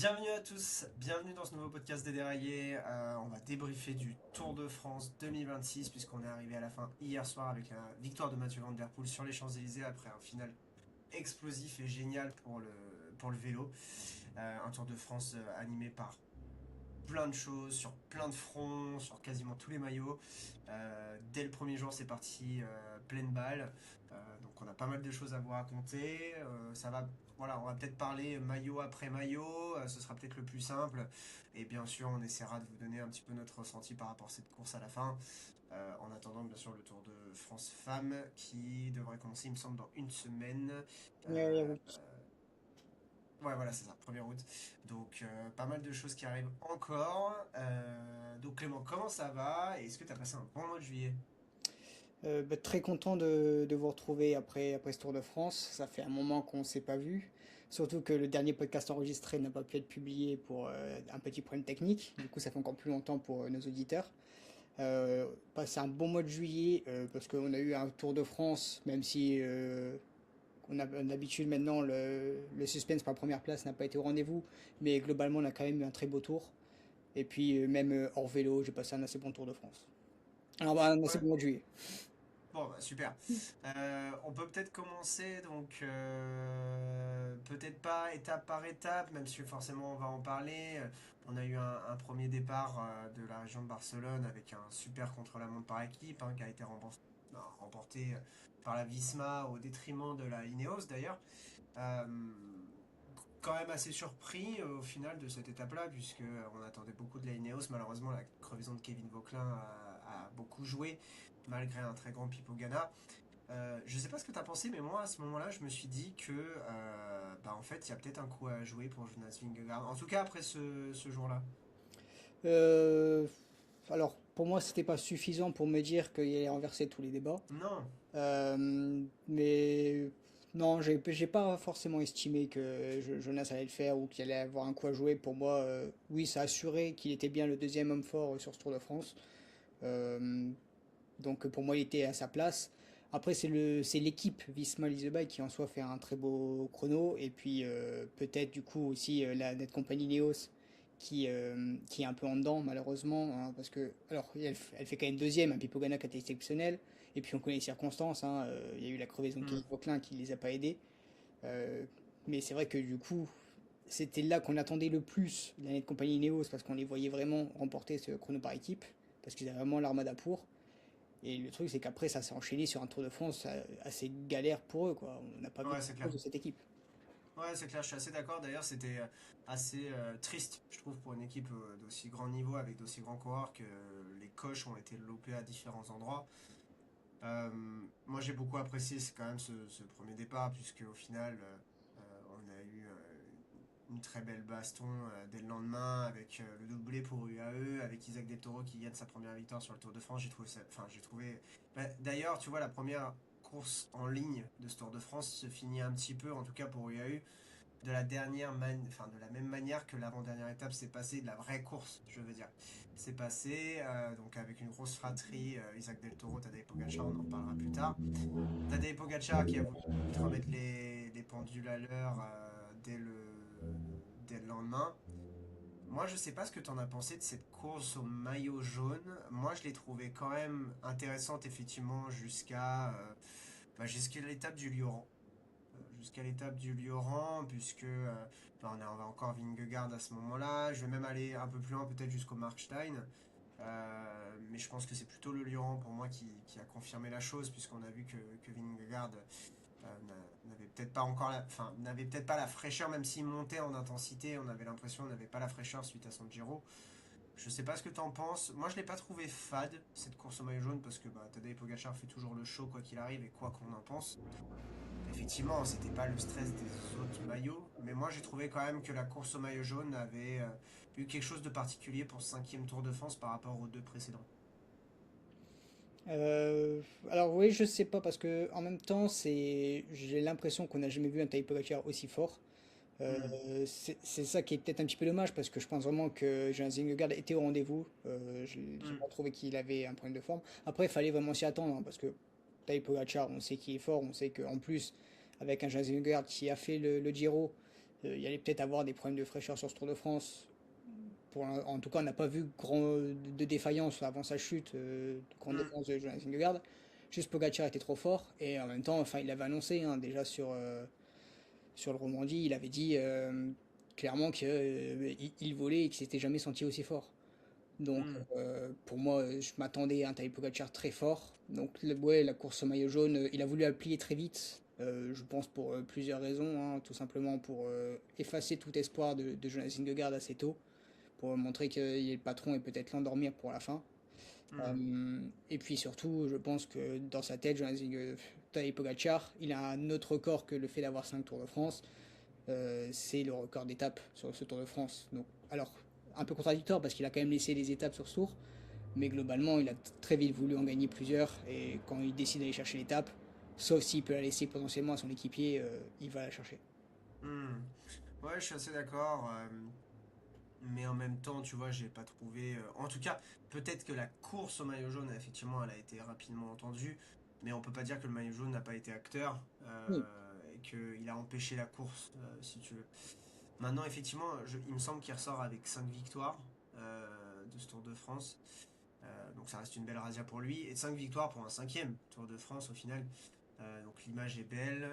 Bienvenue à tous, bienvenue dans ce nouveau podcast des déraillés. On va débriefer du Tour de France 2026 puisqu'on est arrivé à la fin hier soir avec la victoire de Mathieu Van Der Poel sur les Champs-Élysées après un final explosif et génial pour le vélo. Un Tour de France animé par plein de choses, sur plein de fronts, sur quasiment tous les maillots. Dès le premier jour, c'est parti pleine balle. Donc on a pas mal de choses à vous raconter. Voilà, on va peut-être parler maillot après maillot. Ce sera peut-être le plus simple. Et bien sûr, on essaiera de vous donner un petit peu notre ressenti par rapport à cette course à la fin. En attendant, bien sûr, le Tour de France Femmes qui devrait commencer, il me semble, dans une semaine. Première Euh, route. Ouais, voilà, c'est ça, 1er août. Donc, pas mal de choses qui arrivent encore. Donc, Clément, comment ça va? Et est-ce que tu as passé un bon mois de juillet? Très content de vous retrouver après ce Tour de France. Ça fait un moment qu'on ne s'est pas vu. Surtout que le dernier podcast enregistré n'a pas pu être publié pour un petit problème technique. Du coup, ça fait encore plus longtemps pour nos auditeurs. Passer un bon mois de juillet parce qu'on a eu un Tour de France, même si on a l'habitude maintenant, le suspense pour la première place n'a pas été au rendez-vous. Mais globalement, on a quand même eu un très beau tour. Et puis, même hors vélo, j'ai passé un assez bon Tour de France. Alors, bah, un assez Ouais. bon mois de juillet. Bon, bah, super. On peut peut-être commencer, donc, peut-être pas étape par étape, même si forcément on va en parler. On a eu un premier départ de la région de Barcelone avec un super contre-la-montre par équipe qui a été remporté par la Visma au détriment de la Ineos d'ailleurs. Euh, Quand même assez surpris au final de cette étape-là, puisque on attendait beaucoup de la Ineos. Malheureusement, la crevaison de Kevin Vauquelin a beaucoup joué, malgré un très grand Pipo Ganna. Je sais pas ce que tu as pensé, mais moi à ce moment-là, je me suis dit que bah, en fait, il y a peut-être un coup à jouer pour Jonas Vingegaard. En tout cas, après ce jour-là. Euh, alors, pour moi, c'était pas suffisant pour me dire qu'il allait renverser tous les débats. Non. Mais non, j'ai pas forcément estimé que Jonas allait le faire ou qu'il allait avoir un coup à jouer. Pour moi, oui, ça a assuré qu'il était bien le deuxième homme fort sur ce Tour de France. Euh, donc pour moi, il était à sa place. Après, c'est l'équipe Visma Leasebike qui en soi fait un très beau chrono. Et puis peut-être du coup aussi la Net Company Neos qui est un peu en dedans malheureusement. Hein, parce que, alors, elle fait quand même deuxième, un Pipogana qui a été exceptionnel. Et puis on connaît les circonstances. Hein, il y a eu la crevaison de Hmm. Kevin Vauquelin qui les a pas aidés. Euh, mais c'est vrai que du coup, c'était là qu'on attendait le plus la Net Company Neos parce qu'on les voyait vraiment remporter ce chrono par équipe. Parce qu'ils avaient vraiment l'armada pour. Et le truc, c'est qu'après, ça s'est enchaîné sur un Tour de France assez galère pour eux, quoi. On n'a pas vu Ouais, c'est grand-chose clair. de cette équipe. Ouais, c'est clair, je suis assez d'accord. D'ailleurs, c'était assez triste, je trouve, pour une équipe d'aussi grand niveau, avec d'aussi grands coureurs, que les coches ont été loupés à différents endroits. Euh, Moi, j'ai beaucoup apprécié c'est quand même ce premier départ, puisque au final, on a eu une très belle baston dès le lendemain, avec le doublé pour UAE, avec Isaac Del Toro qui gagne sa première victoire sur le Tour de France. J'ai trouvé. Bah, d'ailleurs, tu vois, la première course en ligne de ce Tour de France se finit un petit peu, en tout cas pour UAE, de la même manière que l'avant-dernière étape s'est passée, de la vraie course, je veux dire. C'est passé donc avec une grosse fratrie, Isaac Del Toro, Tadej Pogacar, on en reparlera plus tard. Tadej Pogacar qui a voulu remettre les pendules à l'heure dès le lendemain. Moi, je sais pas ce que tu en as pensé de cette course au maillot jaune. Moi, je l'ai trouvée quand même intéressante, effectivement, jusqu'à l'étape du Lioran. Jusqu'à l'étape du Lioran, puisque on a encore Vingegaard à ce moment-là. Je vais même aller un peu plus loin, peut-être jusqu'au Markstein. Mais je pense que c'est plutôt le Lioran pour moi qui a confirmé la chose, puisqu'on a vu que Vingegaard n'avait peut-être pas encore enfin, n'avait peut-être pas la fraîcheur, même s'il montait en intensité, on avait l'impression qu'il n'avait pas la fraîcheur suite à son Giro. Je sais pas ce que t'en penses. Moi, je l'ai pas trouvé fade cette course au maillot jaune parce que Tadej Pogacar fait toujours le show quoi qu'il arrive et quoi qu'on en pense. Effectivement, c'était pas le stress des autres maillots, mais moi j'ai trouvé quand même que la course au maillot jaune avait eu quelque chose de particulier pour ce cinquième Tour de France par rapport aux deux précédents. Euh, alors oui, je sais pas, parce que en même temps, j'ai l'impression qu'on n'a jamais vu un Tadej Pogacar aussi fort. Hmm, C'est ça qui est peut-être un petit peu dommage, parce que je pense vraiment que Jonas Vingegaard était au rendez-vous. J'ai hmm. pas trouvé qu'il avait un problème de forme. Après, il fallait vraiment s'y attendre, hein, parce que Tadej Pogacar, on sait qu'il est fort, on sait qu'en plus, avec un Jonas Vingegaard qui a fait le Giro, il allait peut-être avoir des problèmes de fraîcheur sur ce Tour de France. En tout cas, on n'a pas vu de défaillance avant sa chute, de grande Mm. défense de Jonas Vingegaard. Juste Pogacar était trop fort et en même temps, enfin, il avait annoncé hein, déjà sur le Romandie, il avait dit clairement qu'il volait et qu'il s'était jamais senti aussi fort. Donc Mm. pour moi, je m'attendais à un Tadej Pogacar très fort. Donc ouais, la course au maillot jaune, il a voulu la plier très vite. Je pense pour plusieurs raisons, hein, tout simplement pour effacer tout espoir de Jonas Vingegaard assez tôt, pour montrer qu'il est le patron et peut-être l'endormir pour la fin. Mm. Et puis surtout, je pense que dans sa tête, Tadej Pogacar, il a un autre record que le fait d'avoir 5 Tours de France. C'est le record d'étape sur ce Tour de France. Donc, alors, un peu contradictoire parce qu'il a quand même laissé des étapes sur ce tour, mais globalement, il a très vite voulu en gagner plusieurs. Et quand il décide d'aller chercher l'étape, sauf s'il peut la laisser potentiellement à son équipier, il va la chercher. Mm. Ouais, je suis assez d'accord. Mais en même temps, tu vois, j'ai pas trouvé. En tout cas, peut-être que la course au maillot jaune, effectivement, elle a été rapidement entendue. Mais on peut pas dire que le maillot jaune n'a pas été acteur Oui, et qu'il a empêché la course, si tu veux. Maintenant, effectivement, il me semble qu'il ressort avec 5 victoires de ce Tour de France. Donc ça reste une belle razzia pour lui. Et 5 victoires pour un cinquième Tour de France au final. Donc l'image est belle.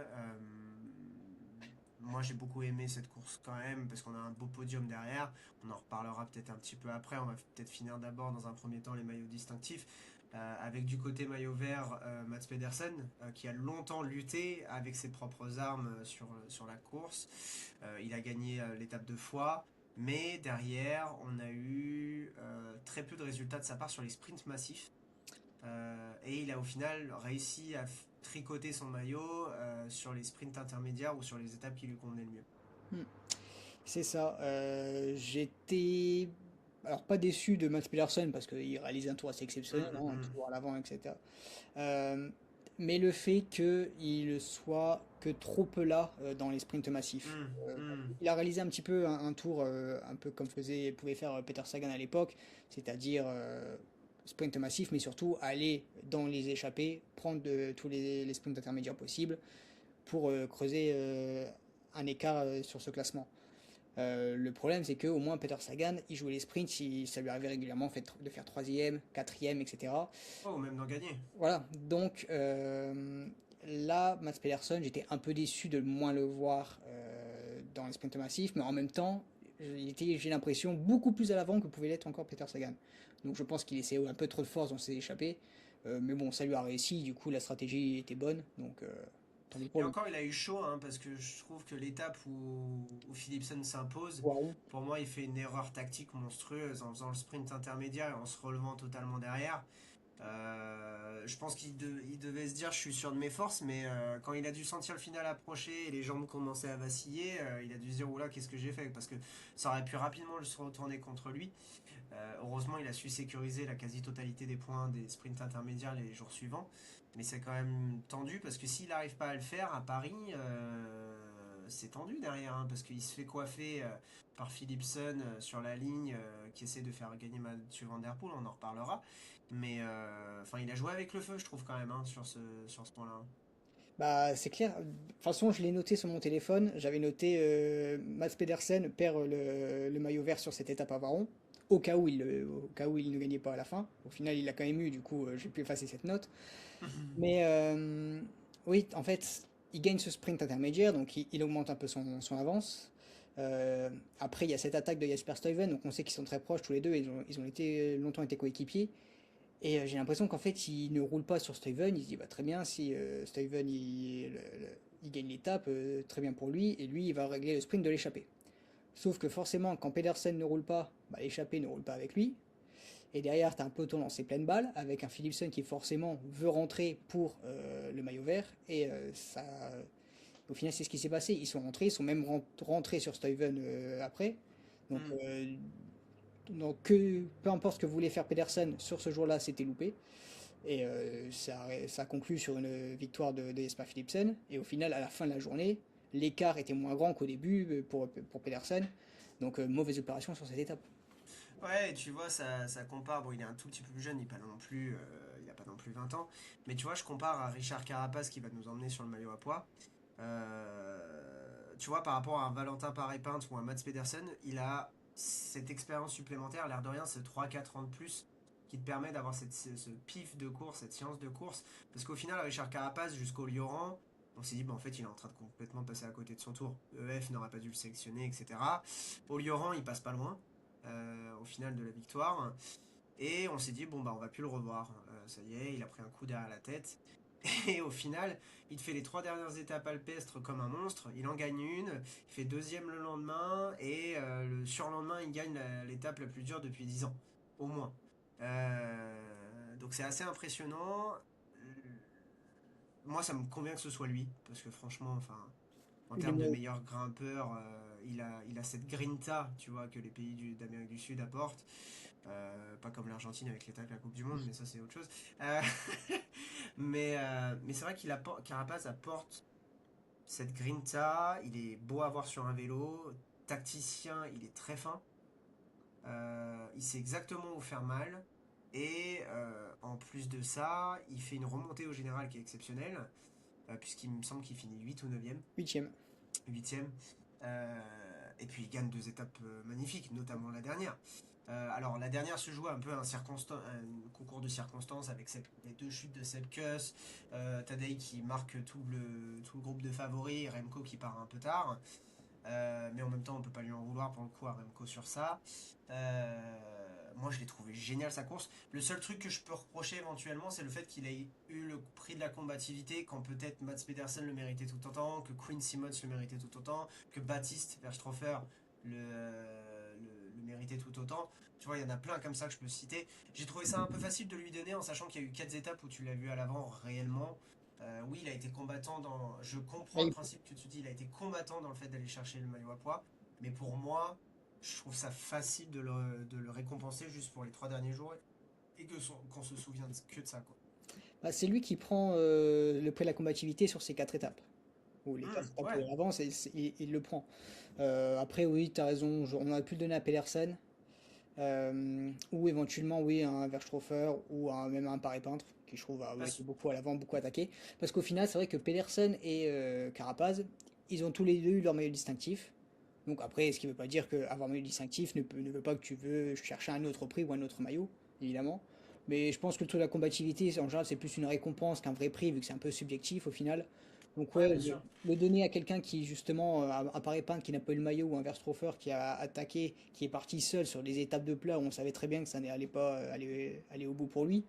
Moi j'ai beaucoup aimé cette course quand même parce qu'on a un beau podium derrière. On en reparlera peut-être un petit peu après. On va peut-être finir d'abord dans un premier temps les maillots distinctifs. Avec du côté maillot vert, Mats Pedersen, qui a longtemps lutté avec ses propres armes sur la course. Il a gagné l'étape 2 fois. Mais derrière, on a eu très peu de résultats de sa part sur les sprints massifs. Et il a au final réussi à tricoter son maillot sur les sprints intermédiaires ou sur les étapes qui lui convenaient le mieux. c'est ça. J'étais alors pas déçu de Mats Pedersen parce qu'il réalise un tour assez exceptionnel, Hum, hein, hum, toujours à l'avant, etc. Euh, mais le fait qu'il soit que trop peu là dans les sprints massifs. hum, hum, Il a réalisé un petit peu un tour un peu comme pouvait faire Peter Sagan à l'époque, c'est-à-dire sprint massif, mais surtout aller dans les échappées, prendre tous les sprints intermédiaires possibles pour creuser un écart sur ce classement. Le problème, c'est qu'au moins Peter Sagan, il jouait les sprints, ça lui arrivait régulièrement de faire troisième, quatrième, etc. oh, ou même d'en gagner. Voilà, donc là, Mats Pedersen, j'étais un peu déçu de moins le voir dans les sprints massifs, mais en même temps, j'ai l'impression, beaucoup plus à l'avant que pouvait l'être encore Peter Sagan. Donc je pense qu'il essayait un peu trop de force dans ses échappées, mais bon, ça lui a réussi, du coup la stratégie était bonne, donc tant pis Et pour lui. encore, il a eu chaud, hein, parce que je trouve que l'étape où Philipsen s'impose, Waouh. pour moi, il fait une erreur tactique monstrueuse en faisant le sprint intermédiaire et en se relevant totalement derrière. Je pense il devait se dire je suis sûr de mes forces, mais quand il a dû sentir le final approcher et les jambes commençaient à vaciller, il a dû se dire oula, qu'est-ce que j'ai fait? Parce que ça aurait pu rapidement se retourner contre lui. Heureusement, il a su sécuriser la quasi-totalité des points des sprints intermédiaires les jours suivants. Mais c'est quand même tendu parce que s'il n'arrive pas à le faire à Paris, c'est tendu derrière. Hein, parce qu'il se fait coiffer par Philipsen sur la ligne qui essaie de faire gagner Mathieu Van Der Poel, on en reparlera. Mais enfin, il a joué avec le feu, je trouve, quand même, hein, sur ce point-là. Bah, c'est clair. De toute façon, je l'ai noté sur mon téléphone. J'avais noté Mats Pedersen perd le maillot vert sur cette étape à Varon, au cas où il ne gagnait pas à la fin. Au final, il l'a quand même eu, du coup, j'ai pu effacer cette note. Mais oui, en fait, il gagne ce sprint intermédiaire, donc il augmente un peu son avance. Après, il y a cette attaque de Jasper Stuyven, donc on sait qu'ils sont très proches tous les deux, ils ont longtemps été coéquipiers. Et j'ai l'impression qu'en fait, il ne roule pas sur Steven. Il se dit, bah, très bien, si Steven il gagne l'étape, très bien pour lui. Et lui, il va régler le sprint de l'échappée. Sauf que forcément, quand Pedersen ne roule pas, bah, l'échappée ne roule pas avec lui. Et derrière, tu as un peloton lancé pleine balle, avec un Philipsen qui forcément veut rentrer pour le maillot vert. Et au final, c'est ce qui s'est passé. Ils sont rentrés, ils sont même rentrés sur Steven après. Donc, Hmm. peu importe ce que voulait faire Pedersen sur ce jour-là, c'était loupé. Et ça conclut sur une victoire de Jesper Philipsen. Et au final, à la fin de la journée, l'écart était moins grand qu'au début pour Pedersen. Donc mauvaise opération sur cette étape. Ouais, et tu vois, ça compare. Bon, il est un tout petit peu plus jeune, il a pas non plus 20 ans. Mais tu vois, je compare à Richard Carapace qui va nous emmener sur le maillot à pois. tu vois, par rapport à un Valentin Paré-Peintre ou un Mats Pedersen, il a cette expérience supplémentaire, l'air de rien, c'est 3-4 ans de plus qui te permet d'avoir ce pif de course, cette science de course. Parce qu'au final, Richard Carapace, jusqu'au Lioran, on s'est dit, bah, en fait, il est en train de complètement passer à côté de son tour. EF n'aurait pas dû le sélectionner, etc. Au Lioran, il passe pas loin, au final de la victoire. Et on s'est dit, bon, bah, on va plus le revoir. Ça y est, il a pris un coup derrière la tête. Et au final, il fait les 3 dernières étapes alpestres comme un monstre. Il en gagne une, il fait deuxième le lendemain, et le surlendemain, il gagne l'étape la plus dure depuis 10 ans, au moins. Donc c'est assez impressionnant. Moi, ça me convient que ce soit lui, parce que franchement, enfin, en Il est termes de bon. meilleur grimpeur, il a cette grinta, tu vois, que les pays d'Amérique du Sud apportent. Pas comme l'Argentine avec l'état de la Coupe du Monde, mais ça c'est autre chose. Euh, mais c'est vrai Carapaz apporte cette grinta, il est beau à voir sur un vélo, tacticien, il est très fin, il sait exactement où faire mal, et en plus de ça, il fait une remontée au général qui est exceptionnelle, puisqu'il me semble qu'il finit 8 ou 9e, Huitième. 8e. Et puis il gagne 2 étapes magnifiques, notamment la dernière. Alors la dernière se joue un peu un concours de circonstances avec les 2 chutes de Sepp Kuss, Tadej qui marque tout le groupe de favoris, Remco qui part un peu tard. Mais en même temps, on peut pas lui en vouloir pour le coup à Remco sur ça. Moi, je l'ai trouvé génial sa course. Le seul truc que je peux reprocher éventuellement, c'est le fait qu'il ait eu le prix de la combativité quand peut-être Mats Pedersen le méritait tout autant, que Quinn Simmons le méritait tout autant, que Baptiste Verstroffer le méritait tout autant. Tu vois, il y en a plein comme ça que je peux citer. J'ai trouvé ça un peu facile de lui donner en sachant qu'il y a eu 4 étapes où tu l'as vu à l'avant réellement. Oui, il a été combattant dans. Je comprends le Ouais, principe que tu dis, il a été combattant dans le fait d'aller chercher le maillot à poids, mais pour moi, je trouve ça facile de le récompenser juste pour les 3 derniers jours et qu'on se souvienne que de ça, quoi. bah, c'est lui qui prend le prix de la combativité sur ces 4 étapes. Ou les 4 étapes où Ouais, il avance, il le prend. Après, oui, tu as raison, on aurait pu le donner à Pedersen. Ou éventuellement, oui, un Verstroffer ou même un Paré-Peintre, qui je trouve a parce- été beaucoup à l'avant, beaucoup attaqué. Parce qu'au final, c'est vrai que Pedersen et Carapaz, ils ont tous les deux eu leur maillot distinctif. Donc après, ce qui ne veut pas dire qu'avoir maillot distinctif ne veut pas que tu veux chercher un autre prix ou un autre maillot, évidemment. Mais je pense que le taux de la combativité, en général, c'est plus une récompense qu'un vrai prix, vu que c'est un peu subjectif au final. Donc ouais, ouais, bien sûr. le donner à quelqu'un qui justement apparaît pas, qui n'a pas eu le maillot, ou un Verstropher qui a attaqué, qui est parti seul sur des étapes de plat où on savait très bien que ça n'allait pas aller au bout pour lui,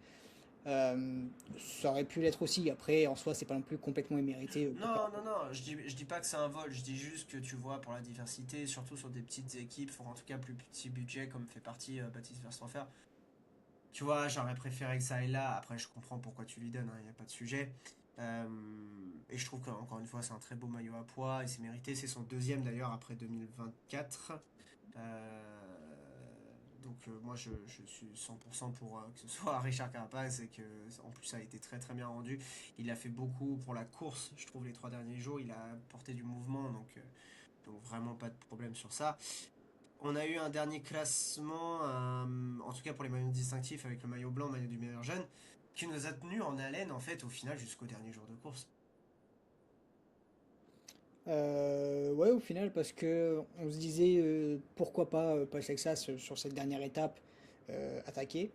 euh, ça aurait pu l'être aussi. Après, en soi, c'est pas non plus complètement immérité. Non, non, non, je dis pas que c'est un vol, je dis juste que tu vois, pour la diversité, surtout sur des petites équipes, ou en tout cas plus petit budget, comme fait partie Baptiste Verstoffer, tu vois, j'aurais préféré que ça aille là. Après, je comprends pourquoi tu lui donnes, il n'y a pas de sujet. Euh, et je trouve qu'encore une fois, c'est un très beau maillot à poids et c'est mérité. C'est son deuxième d'ailleurs après 2024. Donc moi, je suis 100% pour que ce soit Richard Carapaz et que en plus ça a été très très bien rendu. Il a fait beaucoup pour la course, je trouve, les 3 derniers jours. Il a apporté du mouvement, donc vraiment pas de problème sur ça. On a eu un dernier classement, en tout cas pour les maillots distinctifs, avec le maillot blanc, maillot du meilleur jeune, qui nous a tenu en haleine en fait au final jusqu'au dernier jour de course. Ouais, au final, parce que on se disait pourquoi pas Paul Texas sur cette dernière étape attaquer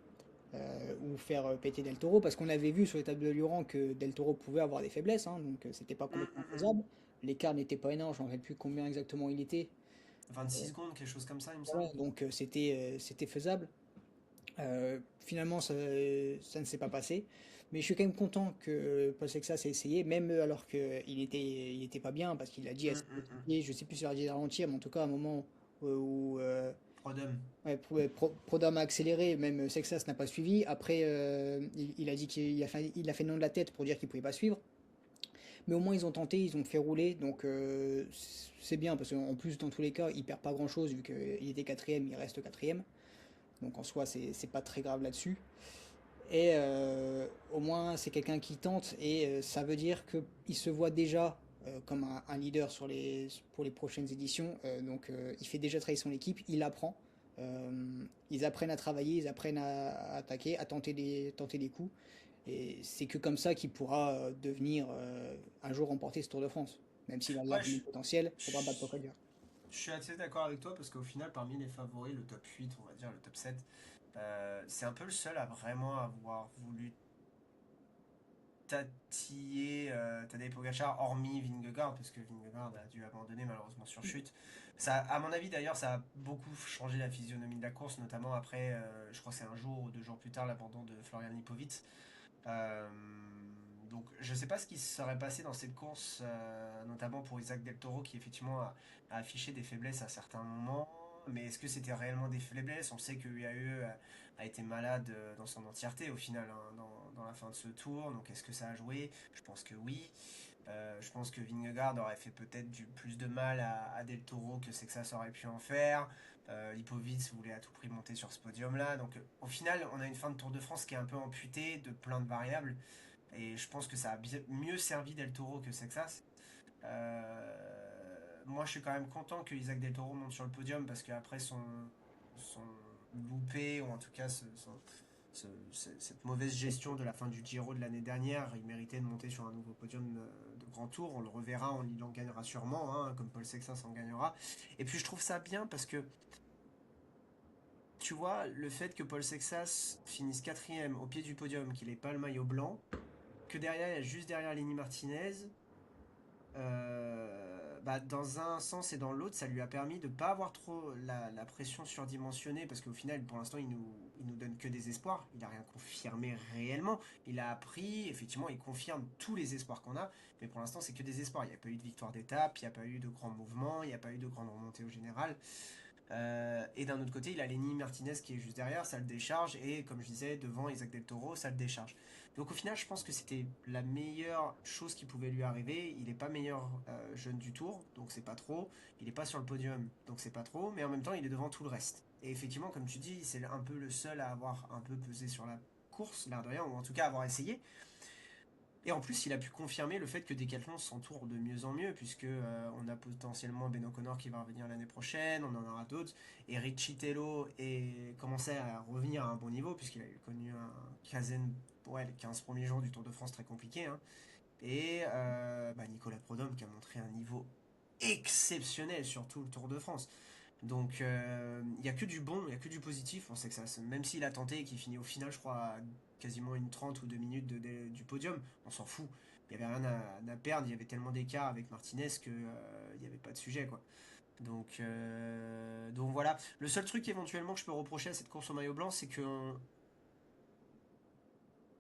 ou faire péter Del Toro, parce qu'on avait vu sur l'étape de Lioran que Del Toro pouvait avoir des faiblesses, hein, donc c'était pas Hum, complètement hum, hum. faisable. L'écart n'était pas énorme, je ne me rappelle plus combien exactement il était. 26 secondes, quelque chose comme ça, il me semble. Voilà, donc c'était faisable. Finalement, ça ne s'est pas passé. Mais je suis quand même content que Paul Sexas ait essayé, même alors il était pas bien, parce qu'il a dit à Hum, ses hum, hum. coéquipiers, je sais plus si il a dit ralentir, mais en tout cas, à un moment où Prodome. ouais, Prodome a accéléré, même Sexas n'a pas suivi. Après, il a dit il a fait non de la tête pour dire qu'il pouvait pas suivre. Mais au moins, ils ont tenté, ils ont fait rouler, donc c'est bien, parce qu'en plus, dans tous les cas, il perd pas grand-chose, vu qu'il était quatrième, il reste quatrième. Donc en soi, c'est pas très grave là-dessus. Et au moins, c'est quelqu'un qui tente et ça veut dire qu'il se voit déjà comme un leader pour les prochaines éditions. Donc il fait déjà travailler son équipe, il apprend. Ils apprennent à travailler, ils apprennent à attaquer, à tenter des coups. Et c'est que comme ça qu'il pourra devenir un jour remporter ce Tour de France. Même s'il a Ouais, largement le potentiel, il faudra battre Pogacar. je suis assez d'accord avec toi parce qu'au final, parmi les favoris, le top 8, on va dire, le top 7, c'est un peu le seul à vraiment avoir voulu tatiller Tadej Pogacar, hormis Vingegaard, parce que Vingegaard a dû abandonner malheureusement sur chute. Ça, à mon avis d'ailleurs, ça a beaucoup changé la physionomie de la course, notamment après, je crois que c'est un jour ou 2 jours plus tard, l'abandon de Florian Lipovic. Euh, donc je ne sais pas ce qui se serait passé dans cette course, notamment pour Isaac Del Toro, qui effectivement a affiché des faiblesses à certains moments. Mais est-ce que c'était réellement des faiblesses? On sait que UAE a été malade dans son entièreté au final, hein, dans la fin de ce tour. Donc est-ce que ça a joué? Je pense que oui. Je pense que Vingegaard aurait fait peut-être du plus de mal à Del Toro que Sexas aurait pu en faire. Lipovic voulait à tout prix monter sur ce podium-là. Donc au final, on a une fin de Tour de France qui est un peu amputée de plein de variables. Et je pense que ça a mieux servi Del Toro que Sexas. Moi, je suis quand même content que Isaac Del Toro monte sur le podium parce qu'après son loupé, ou en tout cas cette mauvaise gestion de la fin du Giro de l'année dernière, il méritait de monter sur un nouveau podium de grand tour. On le reverra, il en gagnera sûrement, hein, comme Paul Sexas en gagnera. Et puis je trouve ça bien parce que tu vois, le fait que Paul Sexas finisse quatrième au pied du podium, qu'il n'ait pas le maillot blanc, que derrière, il y a juste derrière Lenny Martinez, bah, dans un sens et dans l'autre, ça lui a permis de ne pas avoir trop la pression surdimensionnée, parce qu'au final, pour l'instant, il nous donne que des espoirs. Il n'a rien confirmé réellement. Il a appris, effectivement, il confirme tous les espoirs qu'on a, mais pour l'instant, c'est que des espoirs. Il n'y a pas eu de victoire d'étape, il n'y a pas eu de grands mouvements, il n'y a pas eu de grande remontée au général. Et d'un autre côté, il a Lenny Martinez qui est juste derrière, ça le décharge, et comme je disais, devant Isaac Del Toro, ça le décharge. Donc au final, je pense que c'était la meilleure chose qui pouvait lui arriver. Il n'est pas meilleur jeune du tour, donc c'est pas trop. Il n'est pas sur le podium, donc c'est pas trop. Mais en même temps, il est devant tout le reste. Et effectivement, comme tu dis, c'est un peu le seul à avoir un peu pesé sur la course, l'air de rien, ou en tout cas avoir essayé. Et en plus, il a pu confirmer le fait que Decathlon s'entoure de mieux en mieux, puisque on a potentiellement Ben O'Connor qui va revenir l'année prochaine, on en aura d'autres, et Richie Tello est commencé à revenir à un bon niveau, puisqu'il a connu un quinzaine, ouais, les 15 premiers jours du Tour de France très compliqué, hein. Et bah, Nicolas Prodhomme qui a montré un niveau exceptionnel sur tout le Tour de France. Donc il n'y a que du bon, il n'y a que du positif. On sait que ça, même s'il a tenté et qu'il finit au final, je crois, à quasiment une 30 ou 2 minutes du podium, on s'en fout. Il n'y avait rien à perdre, il y avait tellement d'écart avec Martinez que il n'y avait pas de sujet, quoi. Donc voilà. Le seul truc éventuellement que je peux reprocher à cette course au maillot blanc, c'est que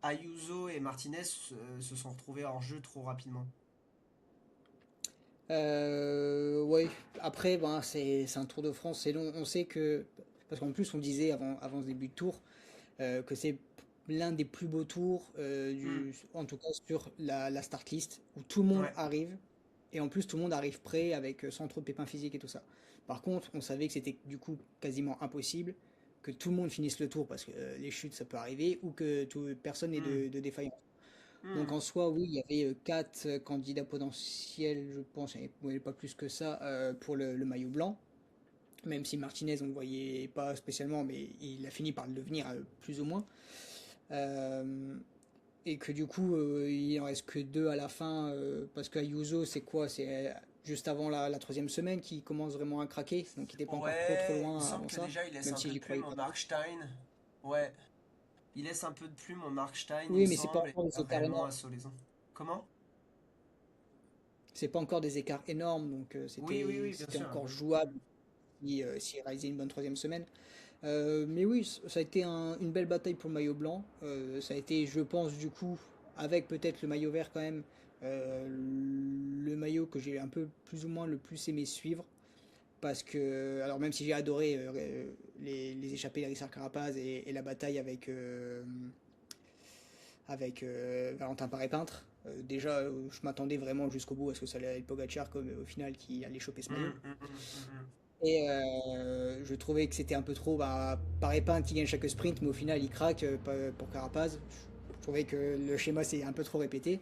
Ayuso et Martinez se sont retrouvés hors jeu trop rapidement. Ouais, après, ben, c'est un Tour de France, c'est long. On sait que, parce qu'en plus, on disait avant ce début de tour que c'est l'un des plus beaux tours, Hmm. en tout cas sur la start list, où tout le monde Ouais. arrive, et en plus, tout le monde arrive prêt, avec sans trop de pépins physiques et tout ça. Par contre, on savait que c'était du coup quasiment impossible que tout le monde finisse le tour, parce que les chutes, ça peut arriver, ou que personne n'ait Hmm. de défaillance. Donc Hmm. en soi, oui, il y avait quatre candidats potentiels, je pense, et ouais, pas plus que ça, pour le maillot blanc. Même si Martinez, on ne le voyait pas spécialement, mais il a fini par le devenir plus ou moins. Euh, et que du coup, il en reste que deux à la fin, parce qu'Ayuso, c'est quoi? C'est juste avant la troisième semaine qui commence vraiment à craquer, donc il n'était pas encore trop Ouais, il me loin semble avant que ça, déjà il laisse même un si peu de j'y croyais plume au pas trop. Mark Stein. Ouais, il laisse un peu de plume au Mark Stein, il me Oui, mais c'est pas semble, et encore des écarts réellement énormes. à Solaison. Comment? C'est pas encore des écarts énormes, donc Oui, oui, oui, bien c'était sûr. encore jouable si réalisait une bonne troisième semaine. Mais oui, ça a été une belle bataille pour le maillot blanc. Ça a été, je pense, du coup, avec peut-être le maillot vert quand même, euh, le maillot que j'ai un peu plus ou moins le plus aimé suivre. Parce que, alors même si j'ai adoré les échappées d'Alexandre Carapaz et la bataille avec Valentin Paré-Peintre, déjà je m'attendais vraiment jusqu'au bout à ce que ça allait être Pogacar comme au final qui allait choper ce maillot. Hum. Et je trouvais que c'était un peu trop. Bah, Paré-Peintre qui gagne chaque sprint, mais au final il craque pour Carapaz. Je trouvais que le schéma s'est un peu trop répété.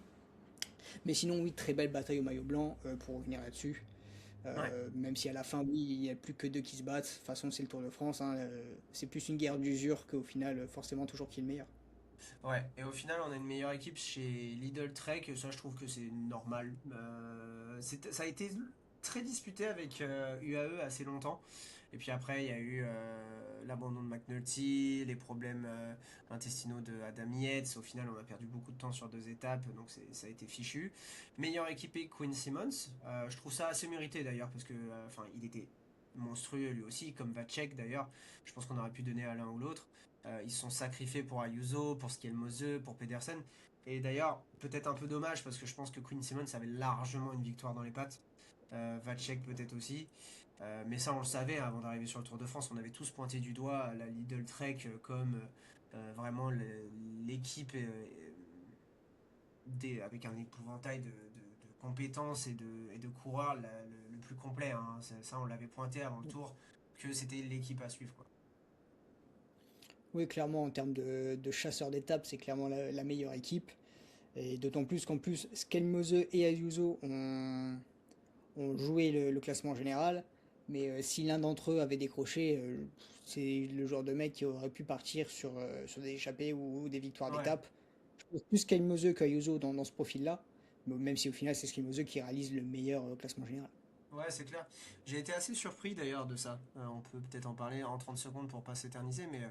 Mais sinon, oui, très belle bataille au maillot blanc pour revenir là-dessus. Ouais. Même si à la fin, oui, il n'y a plus que deux qui se battent. De toute façon, c'est le Tour de France, hein, c'est plus une guerre d'usure qu'au final, forcément, toujours qui est le meilleur. Ouais, et au final, on a une meilleure équipe chez Lidl Trek, et ça, je trouve que c'est normal. Ça a été très disputé avec UAE assez longtemps. Et puis après, il y a eu l'abandon de McNulty, les problèmes intestinaux de Adam Yates. Au final, on a perdu beaucoup de temps sur 2 étapes, donc ça a été fichu. Meilleur équipé, Quinn Simmons. Je trouve ça assez mérité d'ailleurs, parce que enfin, il était monstrueux lui aussi, comme Vacek d'ailleurs. Je pense qu'on aurait pu donner à l'un ou l'autre. Ils se sont sacrifiés pour Ayuso, pour Skelmose, pour Pedersen. Et d'ailleurs, peut-être un peu dommage parce que je pense que Quinn Simmons avait largement une victoire dans les pattes. Vacek peut-être aussi. Mais ça, on le savait avant d'arriver sur le Tour de France. On avait tous pointé du doigt la Lidl Trek comme vraiment l'équipe avec un épouvantail de compétences et de coureurs le plus complet, hein. Ça, on l'avait pointé avant le Tour que c'était l'équipe à suivre, quoi. Oui, clairement, en termes de chasseurs d'étapes, c'est clairement la meilleure équipe. Et d'autant plus qu'en plus, Skelmose et Ayuso ont joué le classement général. Mais si l'un d'entre eux avait décroché, c'est le genre de mec qui aurait pu partir sur des échappées ou des victoires Ouais. d'étape. Je pense plus Skelmose qu'Ayuso dans ce profil-là. Même si au final, c'est Skelmose qui réalise le meilleur classement général. Ouais, c'est clair. J'ai été assez surpris d'ailleurs de ça. On peut peut-être en parler en 30 secondes pour pas s'éterniser, mais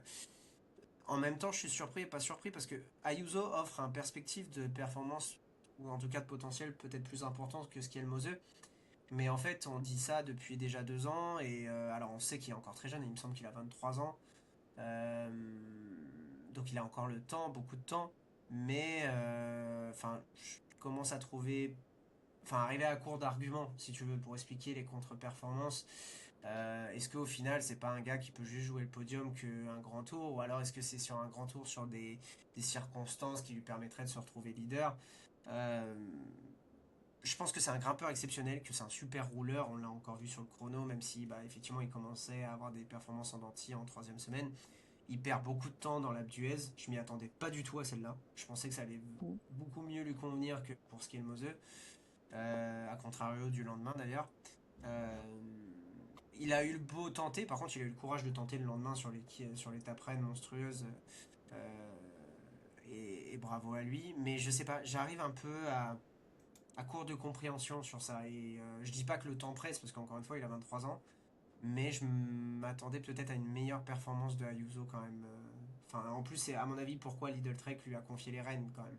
en même temps, je suis surpris et pas surpris parce que Ayuso offre un perspective de performance, ou en tout cas de potentiel peut-être plus importante que ce qu'est le Moseux. Mais en fait, on dit ça depuis déjà 2 ans, et alors on sait qu'il est encore très jeune, il me semble qu'il a 23 ans. Euh, donc il a encore le temps, beaucoup de temps, mais enfin, je commence à trouver, enfin, arriver à court d'arguments, si tu veux, pour expliquer les contre-performances. Est-ce qu'au final, c'est pas un gars qui peut juste jouer le podium qu'un grand tour, ou alors est-ce que c'est sur un grand tour, sur des circonstances qui lui permettraient de se retrouver leader? Euh, je pense que c'est un grimpeur exceptionnel, que c'est un super rouleur, on l'a encore vu sur le chrono, même si bah, effectivement il commençait à avoir des performances en denti en 3e semaine. Il perd beaucoup de temps dans l'Alpe d'Huez, je m'y attendais pas du tout à celle-là. Je pensais que ça allait beaucoup mieux lui convenir que pour ce qui est le Moseux, à contrario du lendemain d'ailleurs. Euh, il a eu le beau tenter, par contre il a eu le courage de tenter le lendemain sur l'étape reine monstrueuse, euh, et bravo à lui. Mais je sais pas, j'arrive un peu à court de compréhension sur ça. Et je dis pas que le temps presse, parce qu'encore une fois, il a 23 ans, mais je m'attendais peut-être à une meilleure performance de Ayuso quand même. Enfin, en plus, c'est à mon avis pourquoi Lidl Trek lui a confié les rênes quand même.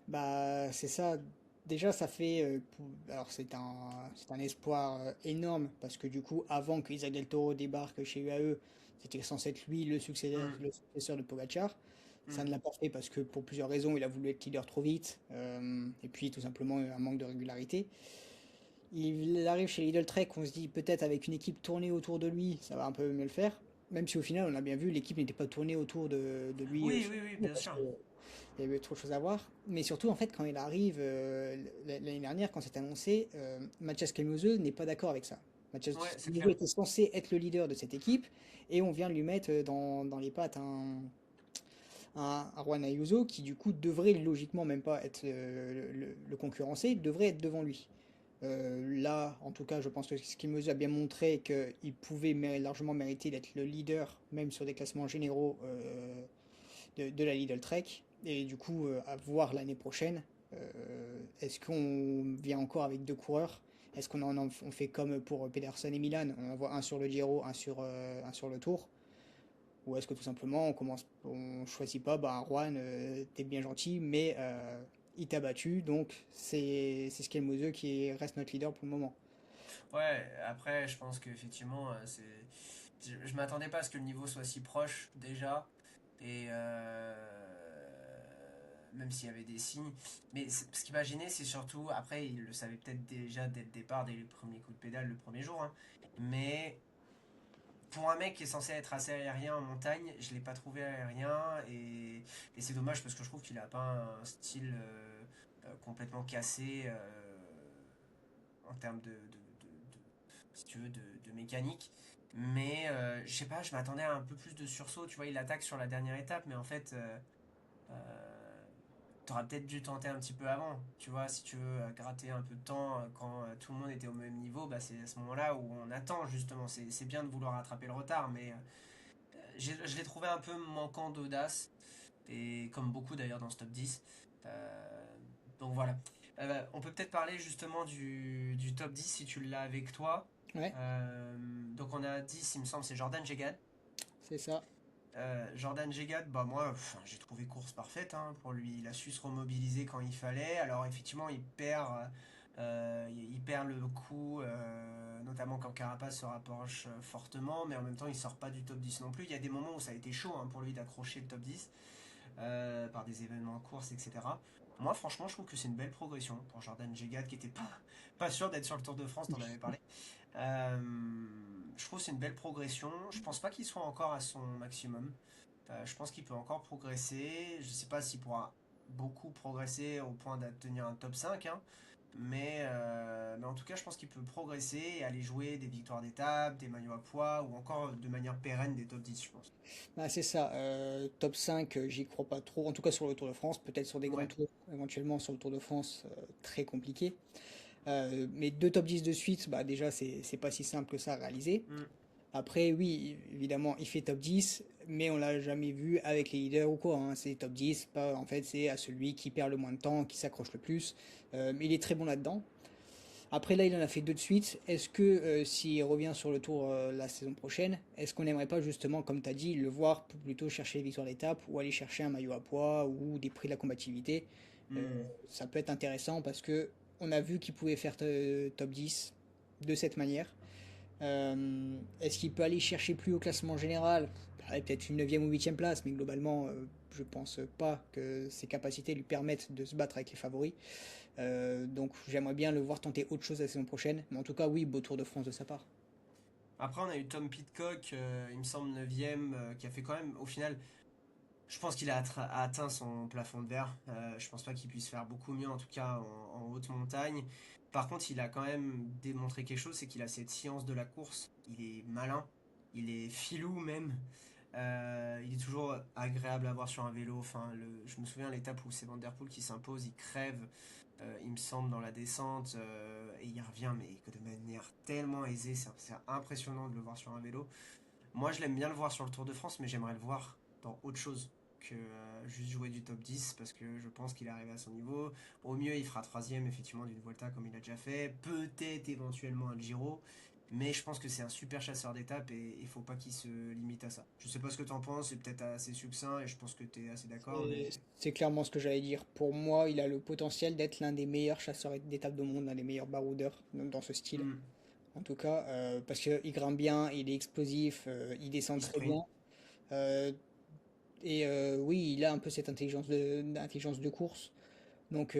Bah, c'est ça. Déjà, ça fait. Alors, c'est un espoir énorme parce que du coup, avant que Isaac Del Toro débarque chez UAE, c'était censé être lui Hmm, le successeur de Pogacar. Ça hmm. ne l'a pas fait parce que pour plusieurs raisons, il a voulu être leader trop vite et puis tout simplement un manque de régularité. Il arrive chez Lidl Trek, on se dit peut-être avec une équipe tournée autour de lui, ça va un peu mieux le faire. Même si au final, on a bien vu, l'équipe n'était pas tournée autour de lui Oui, oui, oui, bien parce sûr. qu'il y avait trop de choses à voir. Mais surtout, en fait, quand il arrive l'année dernière, quand c'est annoncé, Mathias Kelmose n'est pas d'accord avec ça. Ouais, Mathias c'est Kelmose clair. était censé être le leader de cette équipe et on vient de lui mettre dans les pattes un Juan Ayuso qui, du coup, devrait logiquement même pas être le concurrencer, il devrait être devant lui. Là, en tout cas, je pense que Skimose a bien montré qu'il pouvait largement mériter d'être le leader, même sur des classements généraux de la Lidl Trek. Et du coup, à voir l'année prochaine, est-ce qu'on vient encore avec deux coureurs? Est-ce on fait comme pour Pedersen et Milan, on envoie un sur le Giro, un sur le Tour? Ou est-ce que tout simplement on choisit pas, bah Juan, t'es bien gentil, mais il t'a battu, donc c'est Skelmose qui reste notre leader pour le moment. Ouais, après, je pense qu'effectivement, je m'attendais pas à ce que le niveau soit si proche déjà. Et même s'il y avait des signes. Mais ce qu'il imaginait, c'est surtout, après, il le savait peut-être déjà dès le départ, dès le premier coup de pédale, le premier jour, hein. Mais pour un mec qui est censé être assez aérien en montagne, je l'ai pas trouvé aérien. Et c'est dommage parce que je trouve qu'il a pas un style complètement cassé en termes si tu veux, de mécanique. Mais je sais pas, je m'attendais à un peu plus de sursaut. Tu vois, il attaque sur la dernière étape, mais en fait, t'aurais peut-être dû tenter un petit peu avant. Tu vois, si tu veux gratter un peu de temps quand tout le monde était au même niveau, bah, c'est à ce moment-là où on attend justement. C'est bien de vouloir rattraper le retard, mais je l'ai trouvé un peu manquant d'audace. et comme beaucoup d'ailleurs dans ce top 10. Euh, donc voilà. On peut peut-être parler justement du top 10 si tu l'as avec toi. Ouais, Donc on a 10, il me semble, c'est Jordan Gegad. c'est ça. Jordan Gegad, bah moi, j'ai trouvé course parfaite hein, pour lui. Il a su se remobiliser quand il fallait. Alors effectivement, il perd le coup, notamment quand Carapace se rapproche fortement, mais en même temps, il sort pas du top 10 non plus. Il y a des moments où ça a été chaud hein, pour lui d'accrocher le top 10 par des événements en course, etc. Moi, franchement, je trouve que c'est une belle progression pour Jordan Gegad qui était pas sûr d'être sur le Tour de France, t'en avais parlé. Euh, je trouve que c'est une belle progression. Je pense pas qu'il soit encore à son maximum. Je pense qu'il peut encore progresser. Je sais pas s'il pourra beaucoup progresser au point d'obtenir un top 5, hein. Mais en tout cas, je pense qu'il peut progresser et aller jouer des victoires d'étape, des maillots à poids ou encore de manière pérenne des top 10, je pense. Bah, c'est ça. Top 5, j'y crois pas trop. En tout cas sur le Tour de France, peut-être sur des grands Ouais. tours, éventuellement sur le Tour de France, très compliqué. Mais deux top 10 de suite, bah déjà c'est pas si simple que ça à réaliser. Mm. Après, oui, évidemment, il fait top 10, mais on l'a jamais vu avec les leaders ou quoi, hein. C'est top 10, pas, en fait, c'est à celui qui perd le moins de temps, qui s'accroche le plus. Mais il est très bon là-dedans. Après, là, il en a fait deux de suite. Est-ce que s'il revient sur le tour la saison prochaine, est-ce qu'on n'aimerait pas justement, comme tu as dit, le voir pour plutôt chercher les victoires d'étape ou aller chercher un maillot à poids ou des prix de la combativité? Euh, Mm. Ça peut être intéressant parce que on a vu qu'il pouvait faire top 10 de cette manière. Est-ce qu'il peut aller chercher plus au classement général? Ouais, peut-être une neuvième ou huitième place, mais globalement, je pense pas que ses capacités lui permettent de se battre avec les favoris. Donc j'aimerais bien le voir tenter autre chose la saison prochaine. Mais en tout cas, oui, beau Tour de France de sa part. Après, on a eu Tom Pitcock, il me semble 9ème, qui a fait quand même, au final, je pense qu'il a atteint son plafond de verre. Je pense pas qu'il puisse faire beaucoup mieux, en tout cas en haute montagne. Par contre, il a quand même démontré quelque chose, c'est qu'il a cette science de la course. Il est malin, il est filou même. Il est toujours agréable à voir sur un vélo. Enfin, je me souviens l'étape où c'est Van Der Poel qui s'impose, il crève, il me semble, dans la descente, et il revient, mais de manière tellement aisée. C'est impressionnant de le voir sur un vélo. Moi, je l'aime bien le voir sur le Tour de France, mais j'aimerais le voir dans autre chose que juste jouer du top 10 parce que je pense qu'il est arrivé à son niveau. Au mieux, il fera troisième effectivement d'une Volta comme il a déjà fait. Peut-être éventuellement un Giro. Mais je pense que c'est un super chasseur d'étapes et il faut pas qu'il se limite à ça. Je sais pas ce que tu en penses, c'est peut-être assez succinct et je pense que tu es assez d'accord, Et mais. c'est clairement ce que j'allais dire. Pour moi, il a le potentiel d'être l'un des meilleurs chasseurs d'étapes du monde, l'un des meilleurs baroudeurs dans ce style. Hmm. En tout cas, parce qu'il grimpe bien, il est explosif, il descend Il très sprint. bien. Euh, oui, il a un peu cette intelligence de course. Donc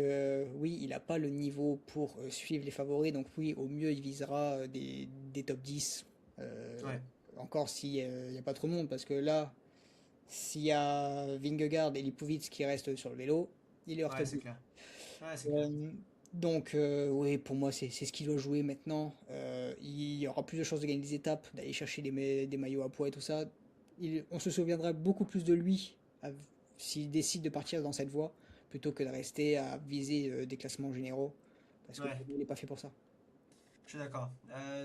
oui, il n'a pas le niveau pour suivre les favoris. Donc oui, au mieux, il visera des top 10. euh, Ouais, encore s'il n'y a pas trop de monde. Parce que là, s'il y a Vingegaard et Lipovic qui restent sur le vélo, il est hors ouais, top c'est 10. clair. Ouais, c'est clair. Euh, donc oui, pour moi, c'est ce qu'il doit jouer maintenant. Il y aura plus de chances de gagner des étapes, d'aller chercher des maillots à poids et tout ça. On se souviendra beaucoup plus de lui s'il décide de partir dans cette voie plutôt que de rester à viser des classements généraux. Parce que Ouais. il n'est pas fait pour ça. Je suis d'accord.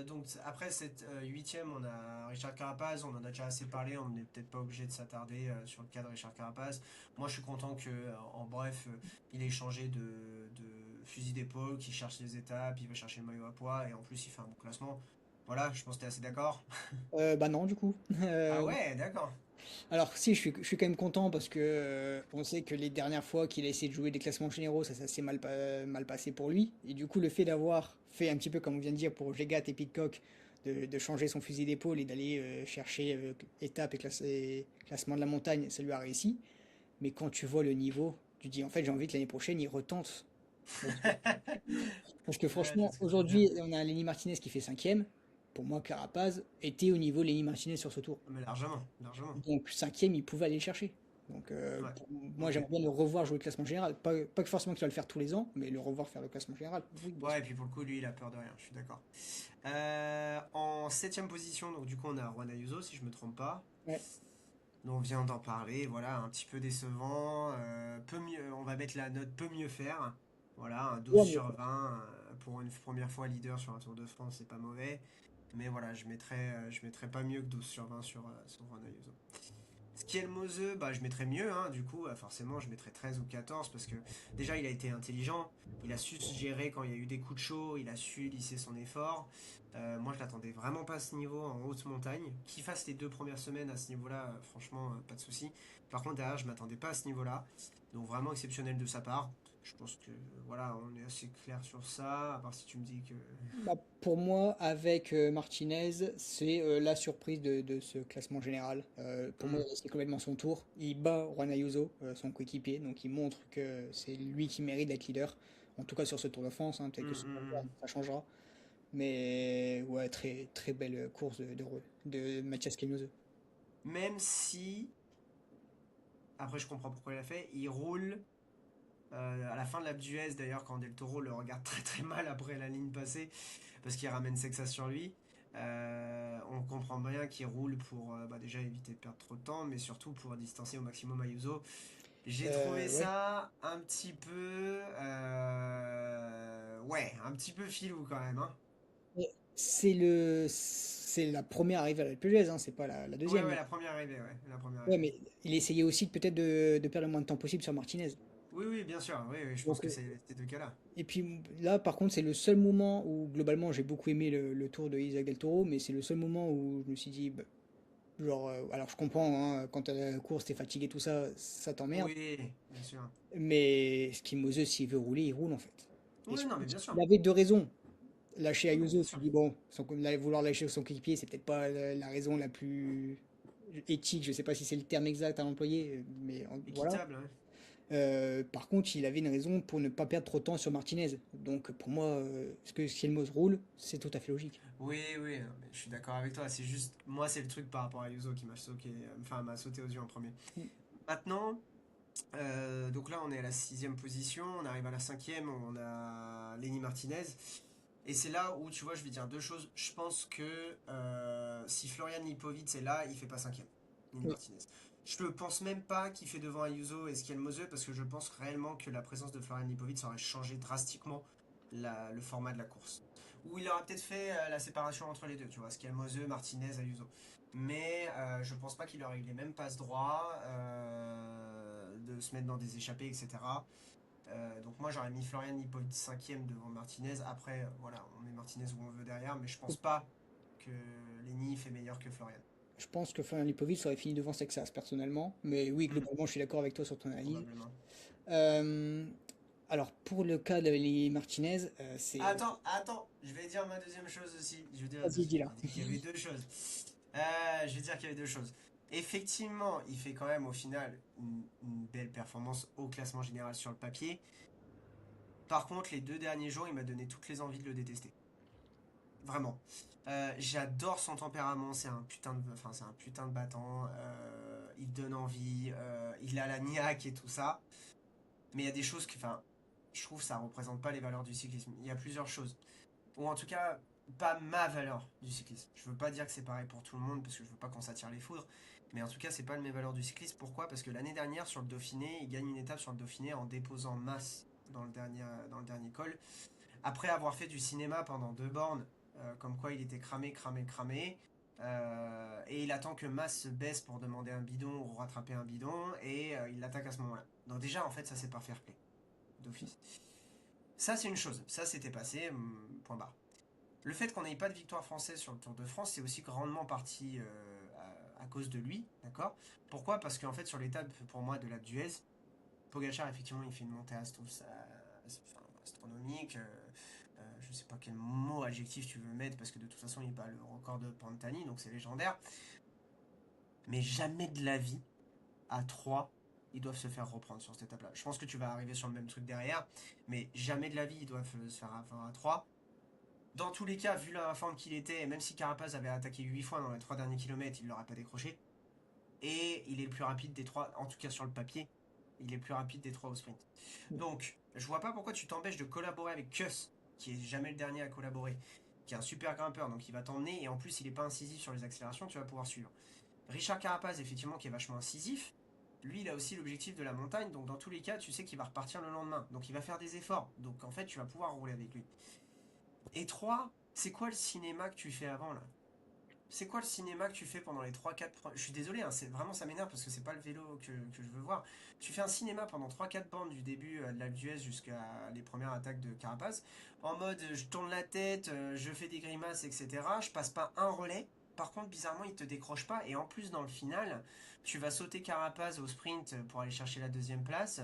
Donc après cette huitième, on a Richard Carapaz, on en a déjà assez parlé, on n'est peut-être pas obligé de s'attarder sur le cas de Richard Carapaz. Moi je suis content que, en bref, il ait changé de fusil d'épaule, qu'il cherche les étapes, il va chercher le maillot à poids et en plus il fait un bon classement. Voilà, je pense que tu es assez d'accord. Bah non, du coup. Ah ouais, d'accord. Alors si, je suis quand même content parce que on sait que les dernières fois qu'il a essayé de jouer des classements généraux, ça s'est mal passé pour lui. Et du coup, le fait d'avoir fait un petit peu comme on vient de dire pour Legat et Pitcock, de changer son fusil d'épaule et d'aller chercher étape et classement de la montagne, ça lui a réussi. Mais quand tu vois le niveau, tu dis en fait j'ai envie que l'année prochaine il retente. Parce que Ouais, je vois franchement, ce que tu veux dire. aujourd'hui, on a Lenny Martinez qui fait cinquième. Pour moi, Carapaz était au niveau Lenny Martinez sur ce tour. Mais largement, largement. Donc cinquième, il pouvait aller le chercher. Donc Ouais, moi, ok. j'aimerais bien le revoir jouer le classement général. Pas que forcément qu'il va le faire tous les ans, mais le revoir faire le classement général. Oui, bien Ouais, sûr. et puis pour le coup, lui, il a peur de rien, je suis d'accord. En septième position, donc du coup, on a Juan Ayuso, si je me trompe pas. Ouais. Dont on vient d'en parler, voilà, un petit peu décevant. Peu mieux, on va mettre la note peut mieux faire. Voilà, un 12 Ouais, mais sur 20 pour une première fois leader sur un Tour de France, c'est pas mauvais. Mais voilà, je mettrais pas mieux que 12 sur 20 sur Juan Ayuso. Mose, bah, je mettrais mieux, hein, du coup, forcément, je mettrais 13 ou 14 parce que déjà, il a été intelligent, il a su se gérer quand il y a eu des coups de chaud, il a su lisser son effort. Moi, je l'attendais vraiment pas à ce niveau en haute montagne. Qu'il fasse les 2 premières semaines à ce niveau-là, franchement, pas de souci. Par contre, derrière, je m'attendais pas à ce niveau-là. Donc, vraiment exceptionnel de sa part. Je pense que, voilà, on est assez clair sur ça, à part si tu me dis que. Bah, pour moi, avec Martinez, c'est la surprise de ce classement général. Pour moi, Hmm, c'est complètement son tour. Il bat Juan Ayuso, son coéquipier, donc il montre que c'est lui qui mérite d'être leader. En tout cas sur ce Tour de France, hein, peut-être que hmm, sur le long hmm, terme, hmm. ça changera. Mais ouais, très, très belle course de Mathias Kenoze. Même si, après, je comprends pourquoi il a fait, il roule. À la fin de la d'Huez, d'ailleurs, quand Del Toro le regarde très très mal après la ligne passée, parce qu'il ramène Sexa sur lui, on comprend bien qu'il roule pour bah, déjà éviter de perdre trop de temps, mais surtout pour distancer au maximum Ayuso. J'ai trouvé Ouais. ça un petit peu. Ouais, un petit peu filou quand même. Hein. Mais c'est la première arrivée à la LPGS, hein, c'est pas la Ouais, deuxième. ouais, la première arrivée, ouais. La première Ouais, arrivée. mais il essayait aussi peut-être de perdre le moins de temps possible sur Martinez. Oui, oui, bien sûr. Oui, oui, je pense Donc, que c'est ces deux cas-là. et puis là, par contre, c'est le seul moment où, globalement, j'ai beaucoup aimé le tour de Isaac Del Toro, mais c'est le seul moment où je me suis dit, bah, genre, alors je comprends, hein, quand t'as la course, t'es fatigué, tout ça, ça t'emmerde. Oui, bien sûr. Mais Skimose, s'il veut rouler, il roule en fait. Et Oui, non, mais bien sûr. il avait deux raisons. Lâcher Non, mais bien Ayuso, tu sûr. dis, bon, vouloir lâcher son coéquipier, c'est peut-être pas la raison la plus éthique, je sais pas si c'est le terme exact à employer, mais voilà. Équitable, hein. Par contre, il avait une raison pour ne pas perdre trop de temps sur Martinez. Donc pour moi, ce que Skelmos roule, c'est tout à fait logique. Oui, oui, non, mais je suis d'accord avec toi. C'est juste, moi, c'est le truc par rapport à Yuzo qui m'a sauté, enfin, m'a sauté aux yeux en premier. Maintenant, donc là, on est à la 6e position, on arrive à la 5e, on a Lenny Martinez. Et c'est là où, tu vois, je vais dire deux choses. Je pense que si Florian Lipovic est là, il fait pas 5e, Lenny Oui. Martinez. Je ne pense même pas qu'il fait devant Ayuso et Skelmose parce que je pense réellement que la présence de Florian Lipovic aurait changé drastiquement le format de la course. Ou il aurait peut-être fait la séparation entre les deux, tu vois, Skelmose, Martinez, Ayuso. Mais je pense pas qu'il aurait eu les mêmes passes droits, de se mettre dans des échappées, etc. Donc moi j'aurais mis Florian Lipovic 5e devant Martinez. Après, voilà, on met Martinez où on veut derrière, mais je pense pas que Lenny fait meilleur que Florian. Je pense que Florian Lipovic aurait fini devant Sexas personnellement. Mais oui, Hmm, globalement, je suis d'accord avec toi sur ton analyse. probablement. Euh, alors pour le cas de Lenny Martinez, c'est... Attends, attends, je vais dire ma deuxième chose aussi. Je vais dire, Vas-y, dis là. j'ai dit qu'il y avait deux choses. Je vais dire qu'il y avait deux choses. Effectivement, il fait quand même au final une belle performance au classement général sur le papier. Par contre, les 2 derniers jours, il m'a donné toutes les envies de le détester. Vraiment. J'adore son tempérament, enfin, c'est un putain de battant. Il donne envie, il a la niaque et tout ça. Mais il y a des choses que, enfin, je trouve que ça représente pas les valeurs du cyclisme. Il y a plusieurs choses. Ou en tout cas, pas ma valeur du cyclisme. Je veux pas dire que c'est pareil pour tout le monde parce que je veux pas qu'on s'attire les foudres. Mais en tout cas, c'est pas mes valeurs du cyclisme. Pourquoi? Parce que l'année dernière, sur le Dauphiné, il gagne une étape sur le Dauphiné en déposant masse dans le dernier col. Après avoir fait du cinéma pendant 2 bornes, comme quoi il était cramé, cramé, cramé, et il attend que Mas se baisse pour demander un bidon ou rattraper un bidon, et il l'attaque à ce moment-là. Donc déjà, en fait, ça c'est pas fair play, d'office. Ça c'est une chose, ça c'était passé, point barre. Le fait qu'on n'ait pas de victoire française sur le Tour de France, c'est aussi grandement parti à cause de lui, d'accord? Pourquoi? Parce qu'en fait, sur l'étape, pour moi, de la d'Huez, Pogacar, effectivement, il fait une montée astronomique. Je sais pas quel mot adjectif tu veux mettre parce que de toute façon il bat le record de Pantani, donc c'est légendaire. Mais jamais de la vie, à 3 ils doivent se faire reprendre sur cette étape-là. Je pense que tu vas arriver sur le même truc derrière, mais jamais de la vie, ils doivent se faire avoir à 3. Dans tous les cas, vu la forme qu'il était, même si Carapaz avait attaqué 8 fois dans les 3 derniers kilomètres, il ne l'aurait pas décroché. Et il est le plus rapide des 3, en tout cas sur le papier, il est le plus rapide des 3 au sprint. Donc, je vois pas pourquoi tu t'empêches de collaborer avec Kuss, qui est jamais le dernier à collaborer, qui est un super grimpeur, donc il va t'emmener, et en plus il est pas incisif sur les accélérations, tu vas pouvoir suivre. Richard Carapaz, effectivement, qui est vachement incisif, lui il a aussi l'objectif de la montagne, donc dans tous les cas, tu sais qu'il va repartir le lendemain, donc il va faire des efforts, donc en fait tu vas pouvoir rouler avec lui. Et 3, c'est quoi le cinéma que tu fais avant là? C'est quoi le cinéma que tu fais pendant les 3-4 Je suis désolé, hein, c'est vraiment ça m'énerve parce que c'est pas le vélo que je veux voir. Tu fais un cinéma pendant 3-4 bandes du début de l'Alpe d'Huez jusqu'à les premières attaques de Carapace, en mode je tourne la tête, je fais des grimaces, etc. Je passe pas un relais. Par contre, bizarrement, il te décroche pas. Et en plus, dans le final, tu vas sauter Carapace au sprint pour aller chercher la deuxième place.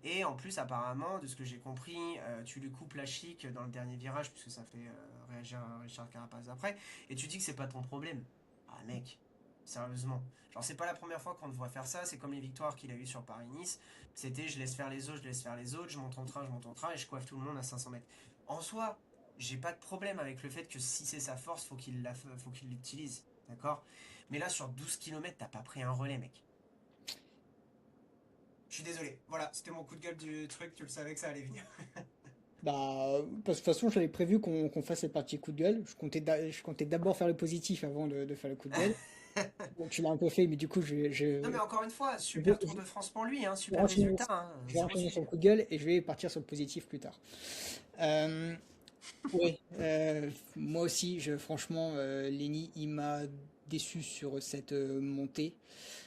Et en plus, apparemment, de ce que j'ai compris, tu lui coupes la chic dans le dernier virage, puisque ça fait réagir Richard Carapace après. Et tu dis que c'est pas ton problème. Ah mec, sérieusement. Genre c'est pas la première fois qu'on te voit faire ça, c'est comme les victoires qu'il a eues sur Paris-Nice. C'était je laisse faire les autres, je laisse faire les autres, je monte en train et je coiffe tout le monde à 500 mètres. En soi, j'ai pas de problème avec le fait que si c'est sa force, faut qu'il l'utilise. D'accord. Mais là sur 12 km, t'as pas pris un relais mec. Je suis désolé. Voilà, c'était mon coup de gueule du truc, tu le savais que ça allait venir. Bah, parce que de toute façon, j'avais prévu qu'on fasse cette partie coup de gueule. Je comptais d'abord faire le positif avant de faire le coup de gueule. Donc, tu l'as un peu fait, mais du coup, Non mais encore une fois, je vais, super Tour de France pour lui, hein, je vais super enchaîner, résultat, hein, je vais zéro enchaîner sur sujet. le coup de gueule et je vais partir sur le positif plus tard. Euh, ouais, moi aussi, franchement, Lenny, il m'a déçu sur cette montée.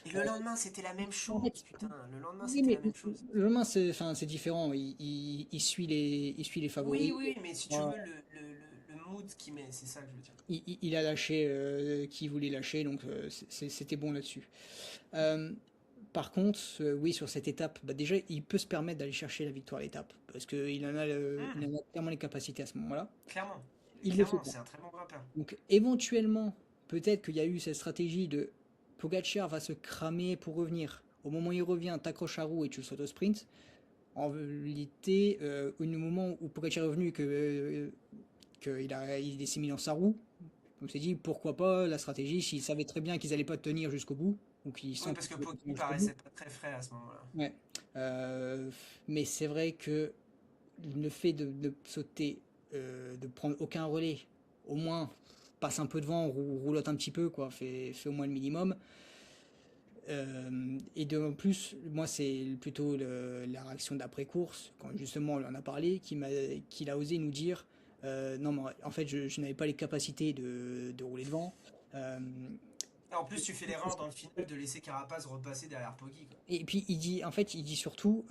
Et Euh, le lendemain, c'était la même En fait, chose, putain. Le lendemain, oui, c'était mais la même chose. le main, c'est différent. Il suit les Oui, favoris. oui, mais si tu Euh, veux, le mood qu'il met, c'est ça que je veux dire. il a lâché qui voulait lâcher, donc c'était bon là-dessus. Euh, Par contre, oui, sur cette étape, bah déjà, il peut se permettre d'aller chercher la victoire à l'étape, parce il en a clairement les capacités à ce moment-là. Clairement. Il le fait Clairement, pas. c'est un très bon grimpeur. Donc, éventuellement, peut-être qu'il y a eu cette stratégie de Pogacar va se cramer pour revenir. Au moment où il revient, t'accroches à roue et tu le sautes au sprint. En réalité, au moment où Pogacar est revenu, il s'est mis dans sa roue, on s'est dit pourquoi pas la stratégie s'ils savaient très bien qu'ils allaient pas tenir jusqu'au bout ou qu'ils Oui, sentent parce que qu'ils allaient pas Poggi tenir jusqu'au bout. paraissait pas très frais à ce moment-là. Ouais. Euh, mais c'est vrai que le fait de sauter, de prendre aucun relais, au moins passe un peu devant, roulotte un petit peu, quoi, fait au moins le minimum. Et de en plus, moi c'est plutôt la réaction d'après-course, quand justement on en a parlé, qu'il a osé nous dire non, mais en fait je n'avais pas les capacités de rouler devant. Euh, Et en plus, tu fais l'erreur dans le final de laisser Carapace repasser derrière Poggi, quoi. et puis il dit surtout,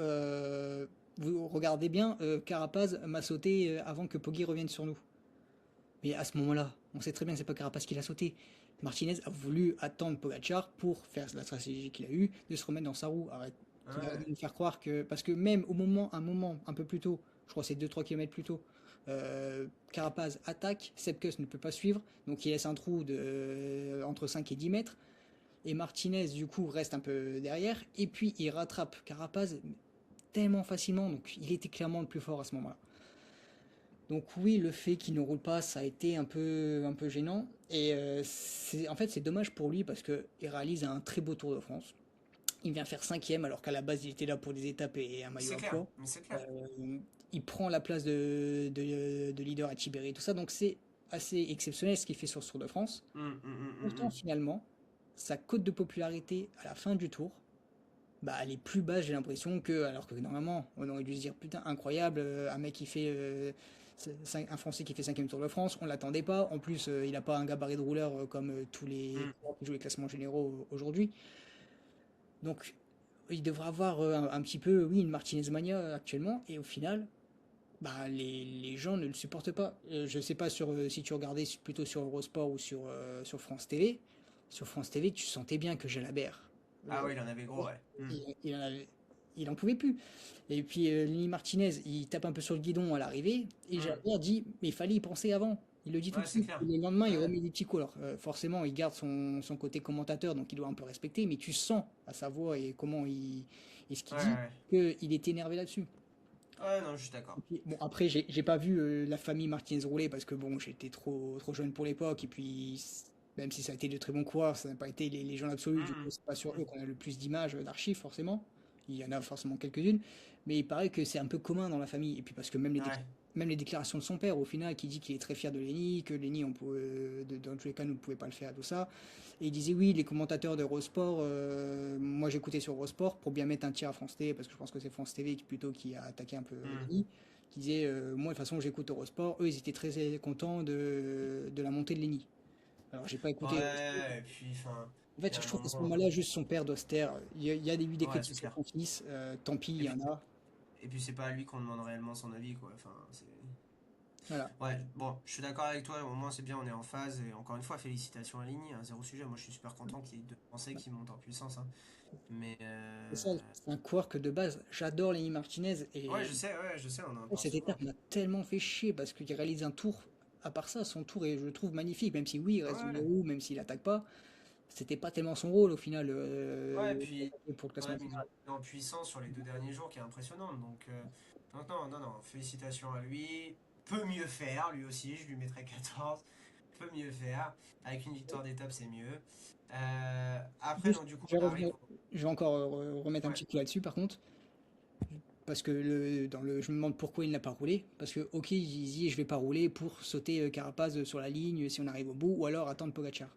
vous regardez bien, Carapaz m'a sauté avant que Poggi revienne sur nous. Mais à ce moment-là, on sait très bien que c'est pas Carapaz qui l'a sauté. Martinez a voulu attendre Pogacar pour faire la stratégie qu'il a eue, de se remettre dans sa roue. Arrête Ouais. de nous faire croire que. Parce que même au moment, un moment un peu plus tôt, je crois que c'est 2-3 km plus tôt, Carapaz attaque, Sepkus ne peut pas suivre, donc il laisse un trou entre 5 et 10 mètres. Et Martinez, du coup, reste un peu derrière, et puis il rattrape Carapaz tellement facilement, donc il était clairement le plus fort à ce moment-là. Donc oui, le fait qu'il ne roule pas, ça a été un peu gênant. Et en fait, c'est dommage pour lui parce qu'il réalise un très beau Tour de France. Il vient faire cinquième alors qu'à la base, il était là pour des étapes et un maillot C'est à clair, poids. mais c'est clair. Euh, il prend la place de leader à Tiberi et tout ça. Donc c'est assez exceptionnel ce qu'il fait sur ce Tour de France. Pourtant, Hum. finalement, sa cote de popularité à la fin du Tour, bah, elle est plus basse, j'ai l'impression, alors que normalement, on aurait dû se dire, putain, incroyable, un mec qui fait, un Français qui fait cinquième Tour de France, on l'attendait pas, en plus, il a pas un gabarit de rouleur comme tous les Hum. coureurs qui jouent les classements généraux aujourd'hui, donc il devrait avoir un petit peu, oui, une Martinez Mania actuellement, et au final, bah, les gens ne le supportent pas. Je sais pas si tu regardais plutôt sur Eurosport ou sur France TV. Sur France TV, tu sentais bien que Jalabert, Ah ouais, il en avait gros, ouais. il en avait- il en pouvait plus. Et puis Lenny Martinez, il tape un peu sur le guidon à l'arrivée, et Hum. Jalabert dit, mais il fallait y penser avant. Il le dit tout de Ouais, c'est suite. clair. Et le lendemain, il Ouais. remet des petits coups. Alors, forcément, il garde son côté commentateur, donc il doit un peu respecter, mais tu sens à sa voix et et ce qu'il dit, Ouais. qu'il est énervé là-dessus. Ouais, non, je suis d'accord. Et puis, bon, après, j'ai pas vu la famille Martinez rouler parce que bon, j'étais trop jeune pour l'époque. Et puis, même si ça a été de très bons coureurs, ça n'a pas été les légendes absolues. Du coup, c'est pas sur eux qu'on a le plus d'images, d'archives, forcément. Il y en a forcément quelques-unes. Mais il paraît que c'est un peu commun dans la famille. Et puis, parce que Ouais. même les déclarations de son père, au final, qui dit qu'il est très fier de Lenny, que Lenny, dans tous les cas, nous ne pouvait pas le faire, tout ça. Et il disait oui, les commentateurs d'Eurosport, moi j'écoutais sur Eurosport pour bien mettre un tir à France TV, parce que je pense que c'est France TV plutôt qui a attaqué un peu Hum. Lenny, qui disait moi de toute façon j'écoute Eurosport, eux ils étaient très contents de la montée de Lenny. Alors, j'ai pas écouté. Ouais, et puis, enfin, En il y fait, a je un trouve qu'à ce moment. moment-là, juste son père doit se taire. Il y a eu des Ouais, critiques c'est sur clair. son fils. Tant pis, il Et y puis, en a. c'est pas à lui qu'on demande réellement son avis, quoi. Enfin, c'est. Voilà. Ouais, bon, je suis d'accord avec toi, au moins c'est bien, on est en phase, et encore une fois, félicitations à Ligny, hein, zéro sujet, moi je suis super content qu'il y ait deux Français qui montent en puissance, hein. Mais, C'est ça, c'est un coureur que de base, j'adore Lenny Martinez. Et ouais, je sais, on en oh, parle cette souvent. étape m'a tellement fait chier parce qu'il réalise un tour. À part ça, son tour est, je le trouve magnifique, même si oui, il reste Ouais, numéro 1, même s'il attaque pas. C'était pas tellement son rôle au final ouais, et puis, pour le quand classement même une général. montée en puissance sur les deux derniers jours qui est impressionnante, donc non, non, non, félicitations à lui, peut mieux faire, lui aussi, je lui mettrai 14, peut mieux faire, avec une victoire d'étape c'est mieux. Après, Juste, donc du coup je vais on arrive, revenir, je vais encore remettre un ouais, petit coup là-dessus par contre, parce que je me demande pourquoi il n'a pas roulé. Parce que, ok, il dit je vais pas rouler pour sauter Carapaz sur la ligne si on arrive au bout, ou alors attendre Pogacar.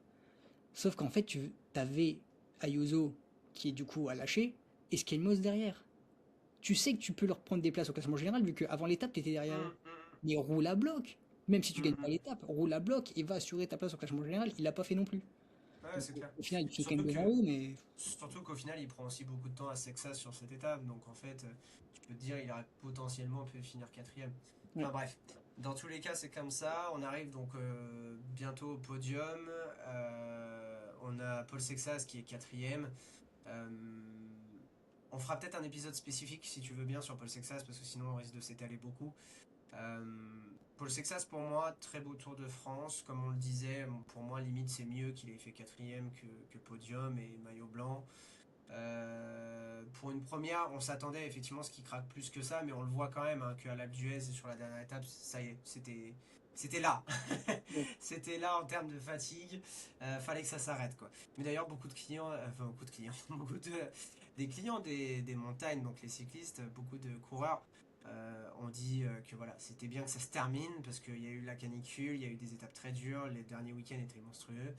Sauf qu'en fait, tu avais Ayuso qui du coup a lâché et Skelmos derrière. Tu sais que tu peux leur prendre des places au classement général vu qu'avant l'étape, tu étais derrière eux. Mais roule à bloc. Même si tu gagnes pas hum. l'étape, roule à bloc et va assurer ta place au classement général. Il l'a pas fait non plus. Ouais, Donc, c'est clair. au final, il fait quand même Surtout devant que, eux, mais surtout qu'au final, il prend aussi beaucoup de temps à Sexas sur cette étape. Donc en fait, tu peux te dire, il aurait potentiellement pu finir quatrième. ouais. Enfin bref, dans tous les cas, c'est comme ça. On arrive donc bientôt au podium. On a Paul Sexas qui est quatrième. Euh, on fera peut-être un épisode spécifique si tu veux bien sur Paul Sexas parce que sinon on risque de s'étaler beaucoup. Euh, Paul Sexas, pour moi, très beau Tour de France. Comme on le disait, pour moi, limite, c'est mieux qu'il ait fait quatrième que podium et maillot blanc. Pour une première, on s'attendait effectivement à ce qu'il craque plus que ça, mais on le voit quand même hein, qu'à l'Alpe d'Huez sur la dernière étape, ça y est, c'était là. Ouais. C'était là en termes de fatigue. Fallait que ça s'arrête quoi. Mais d'ailleurs, beaucoup de clients, enfin beaucoup de clients, des clients des montagnes, donc les cyclistes, beaucoup de coureurs ont dit que voilà, c'était bien que ça se termine parce qu'il y a eu la canicule, il y a eu des étapes très dures, les derniers week-ends étaient monstrueux.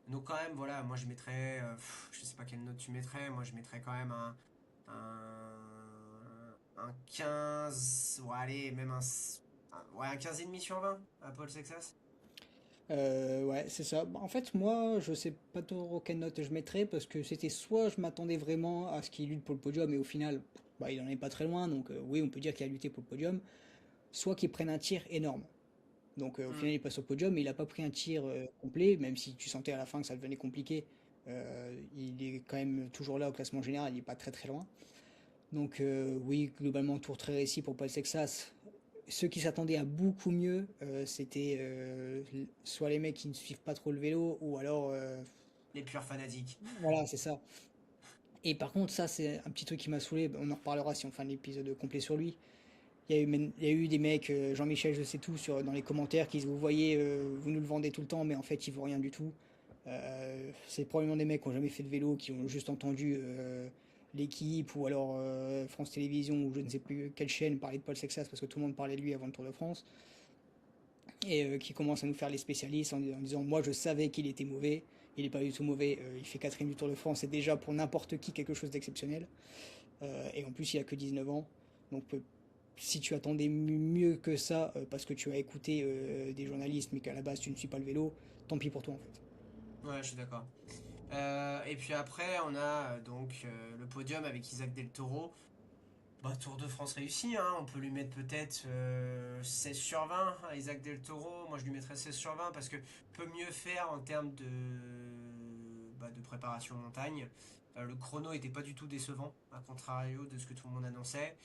Donc quand même, voilà, moi je mettrais, je sais pas quelle note tu mettrais, moi je mettrais quand même un 15, ouais, allez, même ouais, un 15 et demi sur 20 à Paul Sexas. Ouais, c'est ça. Bah, en fait, moi, je sais pas trop quelle note je mettrais parce que c'était soit je m'attendais vraiment à ce qu'il lutte pour le podium et au final, bah, il en est pas très loin, donc oui, on peut dire qu'il a lutté pour le podium, soit qu'il prenne un tir énorme. Donc au Hmm. final, il passe au podium, mais il n'a pas pris un tir complet, même si tu sentais à la fin que ça devenait compliqué. Il est quand même toujours là au classement général, il n'est pas très très loin. Donc oui, globalement, tour très réussi pour Paul Texas. Ceux qui s'attendaient à beaucoup mieux, c'était soit les mecs qui ne suivent pas trop le vélo, ou alors... Les purs fanatiques. voilà, c'est ça. Et par contre, ça, c'est un petit truc qui m'a saoulé. On en reparlera si on fait un épisode complet sur lui. Il y a eu des mecs, Jean-Michel, je sais tout, dans les commentaires, qui disent vous voyez, vous nous le vendez tout le temps, mais en fait, il vaut rien du tout. C'est probablement des mecs qui n'ont jamais fait de vélo, qui ont juste entendu l'équipe ou alors France Télévisions ou je ne sais plus quelle chaîne parler de Paul Sexas parce que tout le monde parlait de lui avant le Tour de France et qui commencent à nous faire les spécialistes en disant moi je savais qu'il était mauvais, il n'est pas du tout mauvais, il fait quatrième du Tour de France, c'est déjà pour n'importe qui quelque chose d'exceptionnel. Et en plus il a que 19 ans, donc si tu attendais mieux que ça parce que tu as écouté des journalistes mais qu'à la base tu ne suis pas le vélo, tant pis pour toi en fait. Ouais, je suis d'accord. Et puis après, on a donc le podium avec Isaac Del Toro. Bah, Tour de France réussi, hein. On peut lui mettre peut-être 16 sur 20 à Isaac Del Toro. Moi, je lui mettrais 16 sur 20 parce que peut mieux faire en termes de préparation montagne. Le chrono était pas du tout décevant, à contrario de ce que tout le monde annonçait.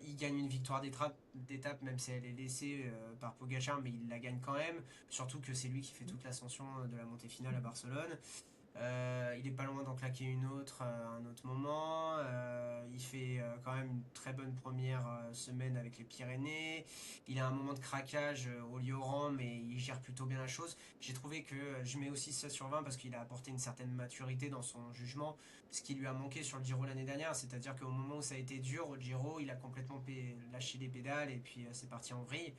Il gagne une victoire d'étape, même si elle est laissée par Pogacar, mais il la gagne quand même. Surtout que c'est lui qui fait toute l'ascension de la montée finale à Barcelone. Il est pas loin d'en claquer une autre à un autre moment. Il fait quand même une très bonne première semaine avec les Pyrénées. Il a un moment de craquage au Lioran, mais il gère plutôt bien la chose. J'ai trouvé que je mets aussi 16 sur 20 parce qu'il a apporté une certaine maturité dans son jugement, ce qui lui a manqué sur le Giro l'année dernière. C'est-à-dire qu'au moment où ça a été dur au Giro, il a complètement lâché les pédales et puis c'est parti en vrille.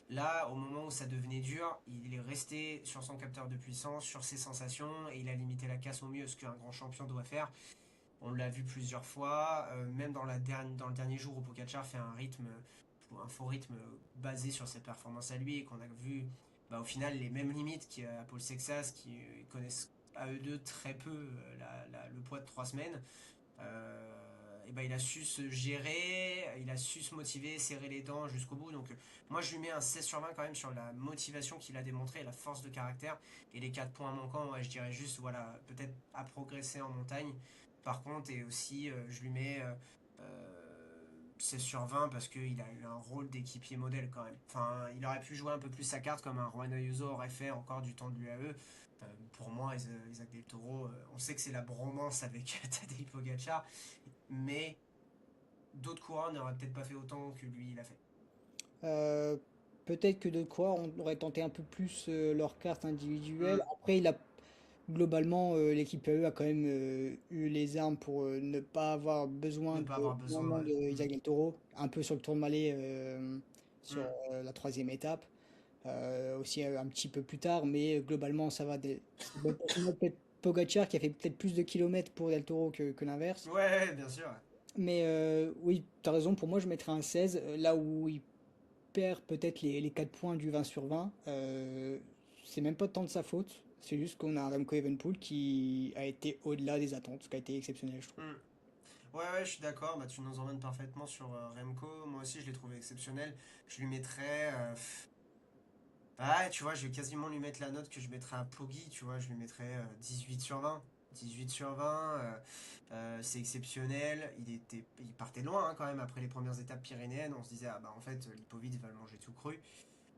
Là, au moment où ça devenait dur, il est resté sur son capteur de puissance, sur ses sensations, et il a limité la casse au mieux, ce qu'un grand champion doit faire. On l'a vu plusieurs fois, même dans le dernier jour où Pogacar fait un faux rythme basé sur ses performances à lui, et qu'on a vu bah, au final les mêmes limites qu'à Paul Sexas, qui connaissent à eux deux très peu le poids de 3 semaines. Et ben, il a su se gérer, il a su se motiver, serrer les dents jusqu'au bout. Donc moi je lui mets un 16 sur 20 quand même sur la motivation qu'il a démontré, la force de caractère. Et les 4 points manquants, ouais, je dirais juste, voilà, peut-être à progresser en montagne. Par contre, et aussi je lui mets 16 sur 20 parce qu'il a eu un rôle d'équipier modèle quand même. Enfin, il aurait pu jouer un peu plus sa carte comme un Juan Ayuso aurait fait encore du temps de l'UAE. Pour moi, Isaac Del Toro, on sait que c'est la bromance avec Tadej Pogacar, mais d'autres coureurs n'auraient peut-être pas fait autant que lui il a fait. Euh, Peut-être que d'autres coureurs on aurait tenté un peu plus leur carte individuelle. Hmm. Après, globalement, l'équipe AE a quand même eu les armes pour ne pas avoir besoin Ne de pas avoir besoin, vraiment ouais. de Hmm. Isaac Del Toro, un peu sur le Tour de Malais sur Hmm. la troisième étape. Aussi un petit peu plus tard, mais globalement ça va. C'est peut-être Pogacar qui a fait peut-être plus de kilomètres pour Del Toro que l'inverse. Ouais, bien sûr. Mais oui, tu as raison, pour moi je mettrais un 16, là où il perd peut-être les 4 points du 20 sur 20. C'est même pas tant de sa faute, c'est juste qu'on a un Remco Evenepoel qui a été au-delà des attentes, ce qui a été exceptionnel je trouve. Hmm. Ouais, ouais, je suis d'accord. Bah, tu nous emmènes parfaitement sur Remco. Moi aussi, je l'ai trouvé exceptionnel. Je lui mettrais. Ah, tu vois, je vais quasiment lui mettre la note que je mettrais à Poggi. Tu vois, je lui mettrais 18 sur 20. 18 sur 20, c'est exceptionnel. Il partait de loin hein, quand même après les premières étapes pyrénéennes. On se disait, ah bah en fait, Lipovic va le manger tout cru.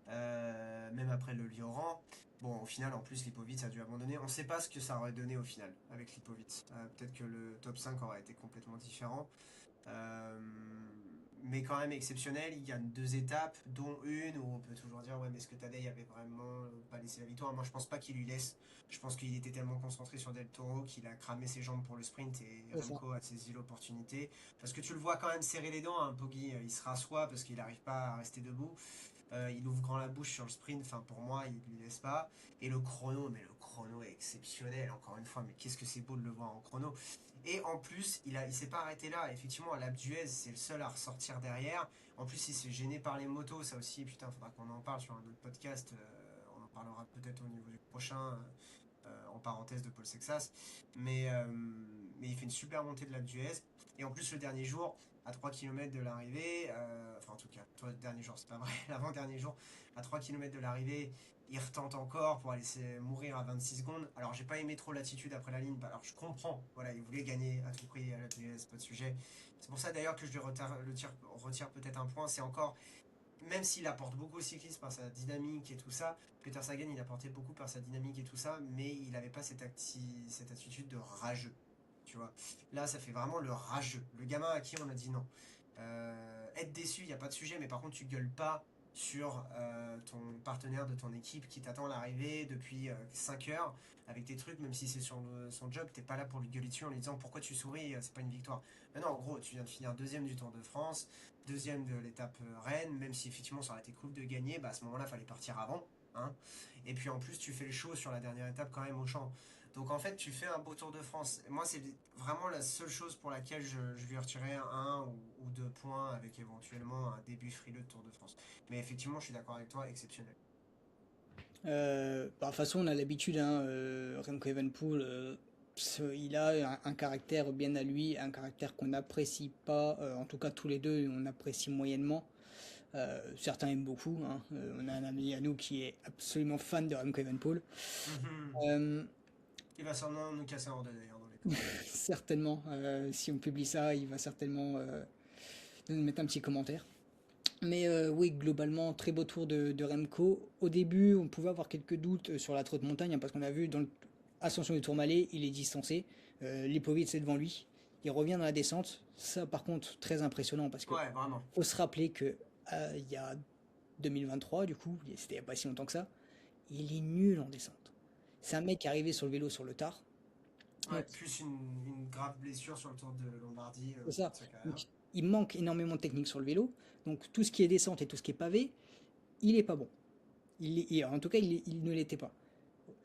Même après le Lioran. Bon, au final, en plus, Lipovic a dû abandonner. On ne sait pas ce que ça aurait donné au final avec Lipovic. Peut-être que le top 5 aurait été complètement différent. Euh, mais quand même exceptionnel. Il gagne 2 étapes, dont une où on peut toujours dire ouais, mais est-ce que Tadej avait vraiment pas laissé la victoire? Moi, je pense pas qu'il lui laisse. Je pense qu'il était tellement concentré sur Del Toro qu'il a cramé ses jambes pour le sprint et C'est ça. Remco a saisi l'opportunité. Parce que tu le vois quand même serrer les dents, hein, Poggi. Il se rassoit parce qu'il n'arrive pas à rester debout. Il ouvre grand la bouche sur le sprint. Enfin, pour moi, il ne lui laisse pas. Et le chrono, mais le chrono est exceptionnel, encore une fois. Mais qu'est-ce que c'est beau de le voir en chrono. Et en plus, il s'est pas arrêté là. Effectivement, l'Alpe d'Huez, c'est le seul à ressortir derrière. En plus, il s'est gêné par les motos. Ça aussi, putain, faudra qu'on en parle sur un autre podcast. On en parlera peut-être au niveau du prochain, en parenthèse de Paul Sexas. Mais il fait une super montée de l'Alpe d'Huez. Et en plus, le dernier jour, à 3 km de l'arrivée, enfin en tout cas, le dernier jour, c'est pas vrai, l'avant-dernier jour, à 3 km de l'arrivée, il retente encore pour aller mourir à 26 secondes. Alors j'ai pas aimé trop l'attitude après la ligne, alors je comprends, voilà, il voulait gagner à tout prix à la télé, c'est pas de sujet. C'est pour ça d'ailleurs que je lui retire peut-être un point, c'est encore, même s'il apporte beaucoup au cyclisme par sa dynamique et tout ça, Peter Sagan il apportait beaucoup par sa dynamique et tout ça, mais il n'avait pas cette attitude de rageux, tu vois. Là ça fait vraiment le rageux, le gamin à qui on a dit non. Être déçu, il n'y a pas de sujet, mais par contre tu gueules pas sur ton partenaire de ton équipe qui t'attend à l'arrivée depuis 5 heures avec tes trucs, même si c'est sur son job, t'es pas là pour lui gueuler dessus en lui disant pourquoi tu souris, c'est pas une victoire. Maintenant, en gros, tu viens de finir deuxième du Tour de France, deuxième de l'étape Rennes, même si effectivement ça aurait été cool de gagner, bah à ce moment-là, il fallait partir avant. Hein. Et puis en plus, tu fais le show sur la dernière étape quand même au champ. Donc en fait, tu fais un beau Tour de France. Et moi, c'est vraiment la seule chose pour laquelle je lui retirais un ou 2 points avec éventuellement un début frileux de Tour de France. Mais effectivement, je suis d'accord avec toi, exceptionnel. Bah, de toute façon, on a l'habitude, hein, Remco Evenepoel, il a un caractère bien à lui, un caractère qu'on n'apprécie pas, en tout cas tous les deux, on apprécie moyennement. Certains aiment beaucoup, hein. On a un ami à nous qui est absolument fan de Remco Evenepoel. Mhm. Euh, Il va sûrement nous casser en deux d'ailleurs dans les commentaires. Certainement, si on publie ça, il va certainement nous mettre un petit commentaire. Mais oui, globalement, très beau tour de Remco. Au début, on pouvait avoir quelques doutes sur la trotte montagne, hein, parce qu'on a vu dans l'ascension du Tourmalet, il est distancé. Lipovic, c'est devant lui. Il revient dans la descente. Ça, par contre, très impressionnant, parce que Ouais, vraiment. faut se rappeler que il y a 2023, du coup, c'était il n'y a pas si longtemps que ça, il est nul en descente. C'est un mec qui est arrivé sur le vélo sur le tard. Ouais, Donc, plus une grave blessure sur le Tour de Lombardie c'est au début ça. de sa carrière. Donc, il manque énormément de technique sur le vélo. Donc, tout ce qui est descente et tout ce qui est pavé, il est pas bon. En tout cas, il ne l'était pas.